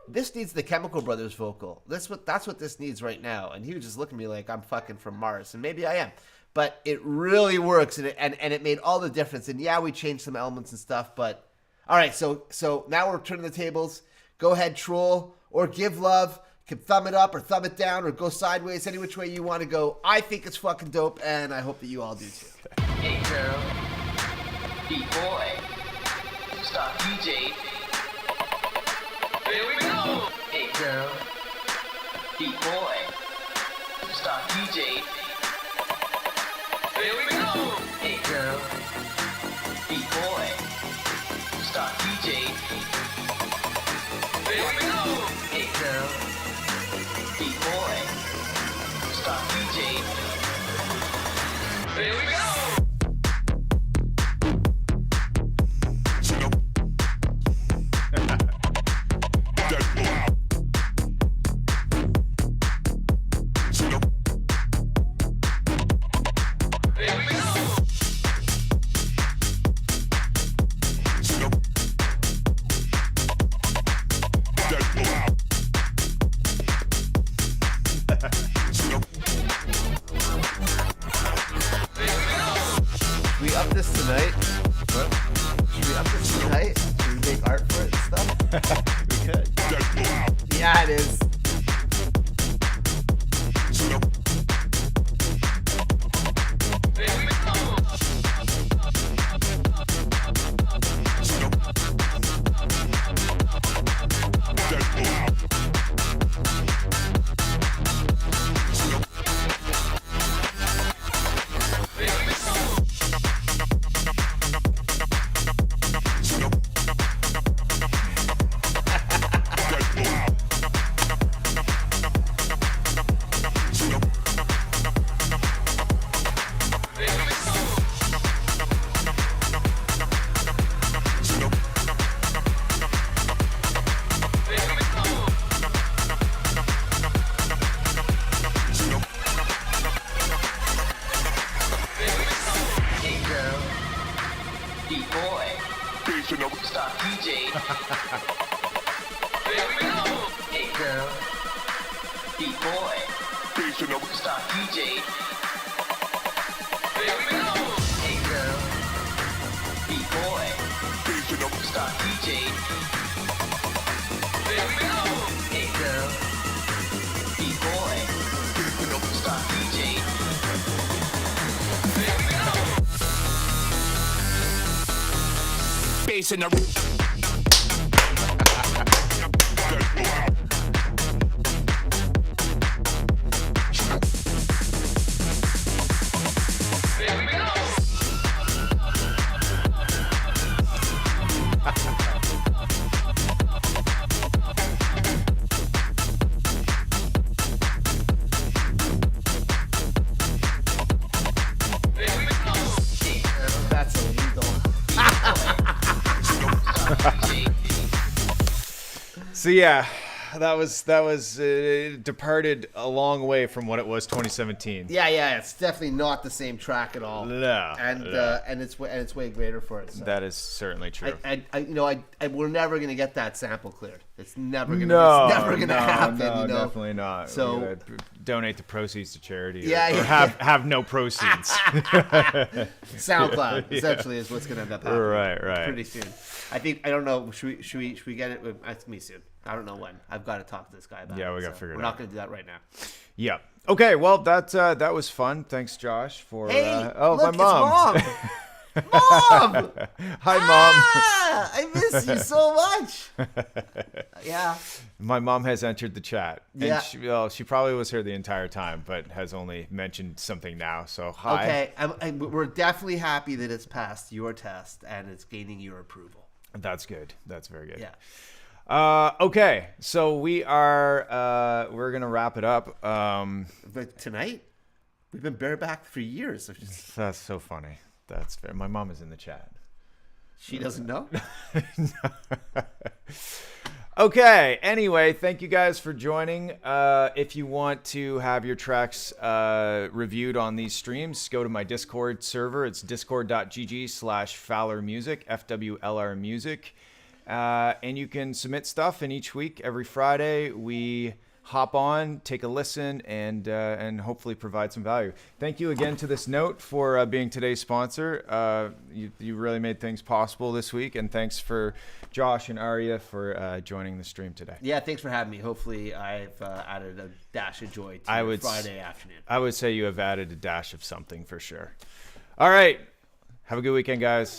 this needs the Chemical Brothers vocal. That's what this needs right now. And he was just looking at me like I'm fucking from Mars, and maybe I am. But it really works, and it made all the difference. And yeah, we changed some elements and stuff, but all right. So now we're turning the tables. Go ahead, troll or give love. Can thumb it up or thumb it down or go sideways, any which way you want to go. I think it's fucking dope, and I hope that you all do too. Hey girl, B-boy, star DJ. Here we go. Hey girl, B-boy, star DJ. Here we go. Hey girl, B-boy, star DJ. Here we go. Hey girl, B-boy, star DJ. Here we go. Yeah, it is. Hey girl, beat boy, start DJ. Hey girl, beat boy, start DJ. Hey girl, beat boy, start DJ. Bass in the That's illegal. So yeah, that was departed a long way from what it was 2017. Yeah, it's definitely not the same track at all. No, and no. and it's way greater for it. So. That is certainly true. We're never gonna get that sample cleared. It's never gonna. No, it's never gonna no, happen. no, you know? definitely not. So- We're gonna donate the proceeds to charity. Yeah, or yeah. have no proceeds. SoundCloud essentially is what's gonna end up happening. Right. Pretty soon. I don't know. Should we get it? It's me soon. I don't know when. I've got to talk to this guy about it. Yeah, we gotta figure it We're out. not gonna do that right now. Yeah. Okay. Well, that was fun. Thanks, Josh, for. Hey, oh, look, my mom. it's Mom. Mom. Hi, Mom. Ah, I miss you so much. Yeah. My mom has entered the chat. And Yeah. she probably was here the entire time, but has only mentioned something now. So hi. Okay. We're definitely happy that it's passed your test and it's gaining your approval. That's good. That's very good. Yeah. Okay. So we're gonna wrap it up. But tonight, we've been bareback for years. So That's so funny. That's fair. My mom is in the chat. she doesn't know. Okay. Anyway, thank you guys for joining. If you want to have your tracks reviewed on these streams, go to my Discord server. It's discord.gg/Fowler Music, FWLR Music. And you can submit stuff. And each week, every Friday, we hop on, take a listen, and hopefully provide some value. Thank you again to This Note for being today's sponsor. You really made things possible this week, and thanks for Josh and Arya for joining the stream today. Yeah, thanks for having me. Hopefully, I've added a dash of joy to your Friday afternoon. I would say you have added a dash of something for sure. All right. Have a good weekend, guys.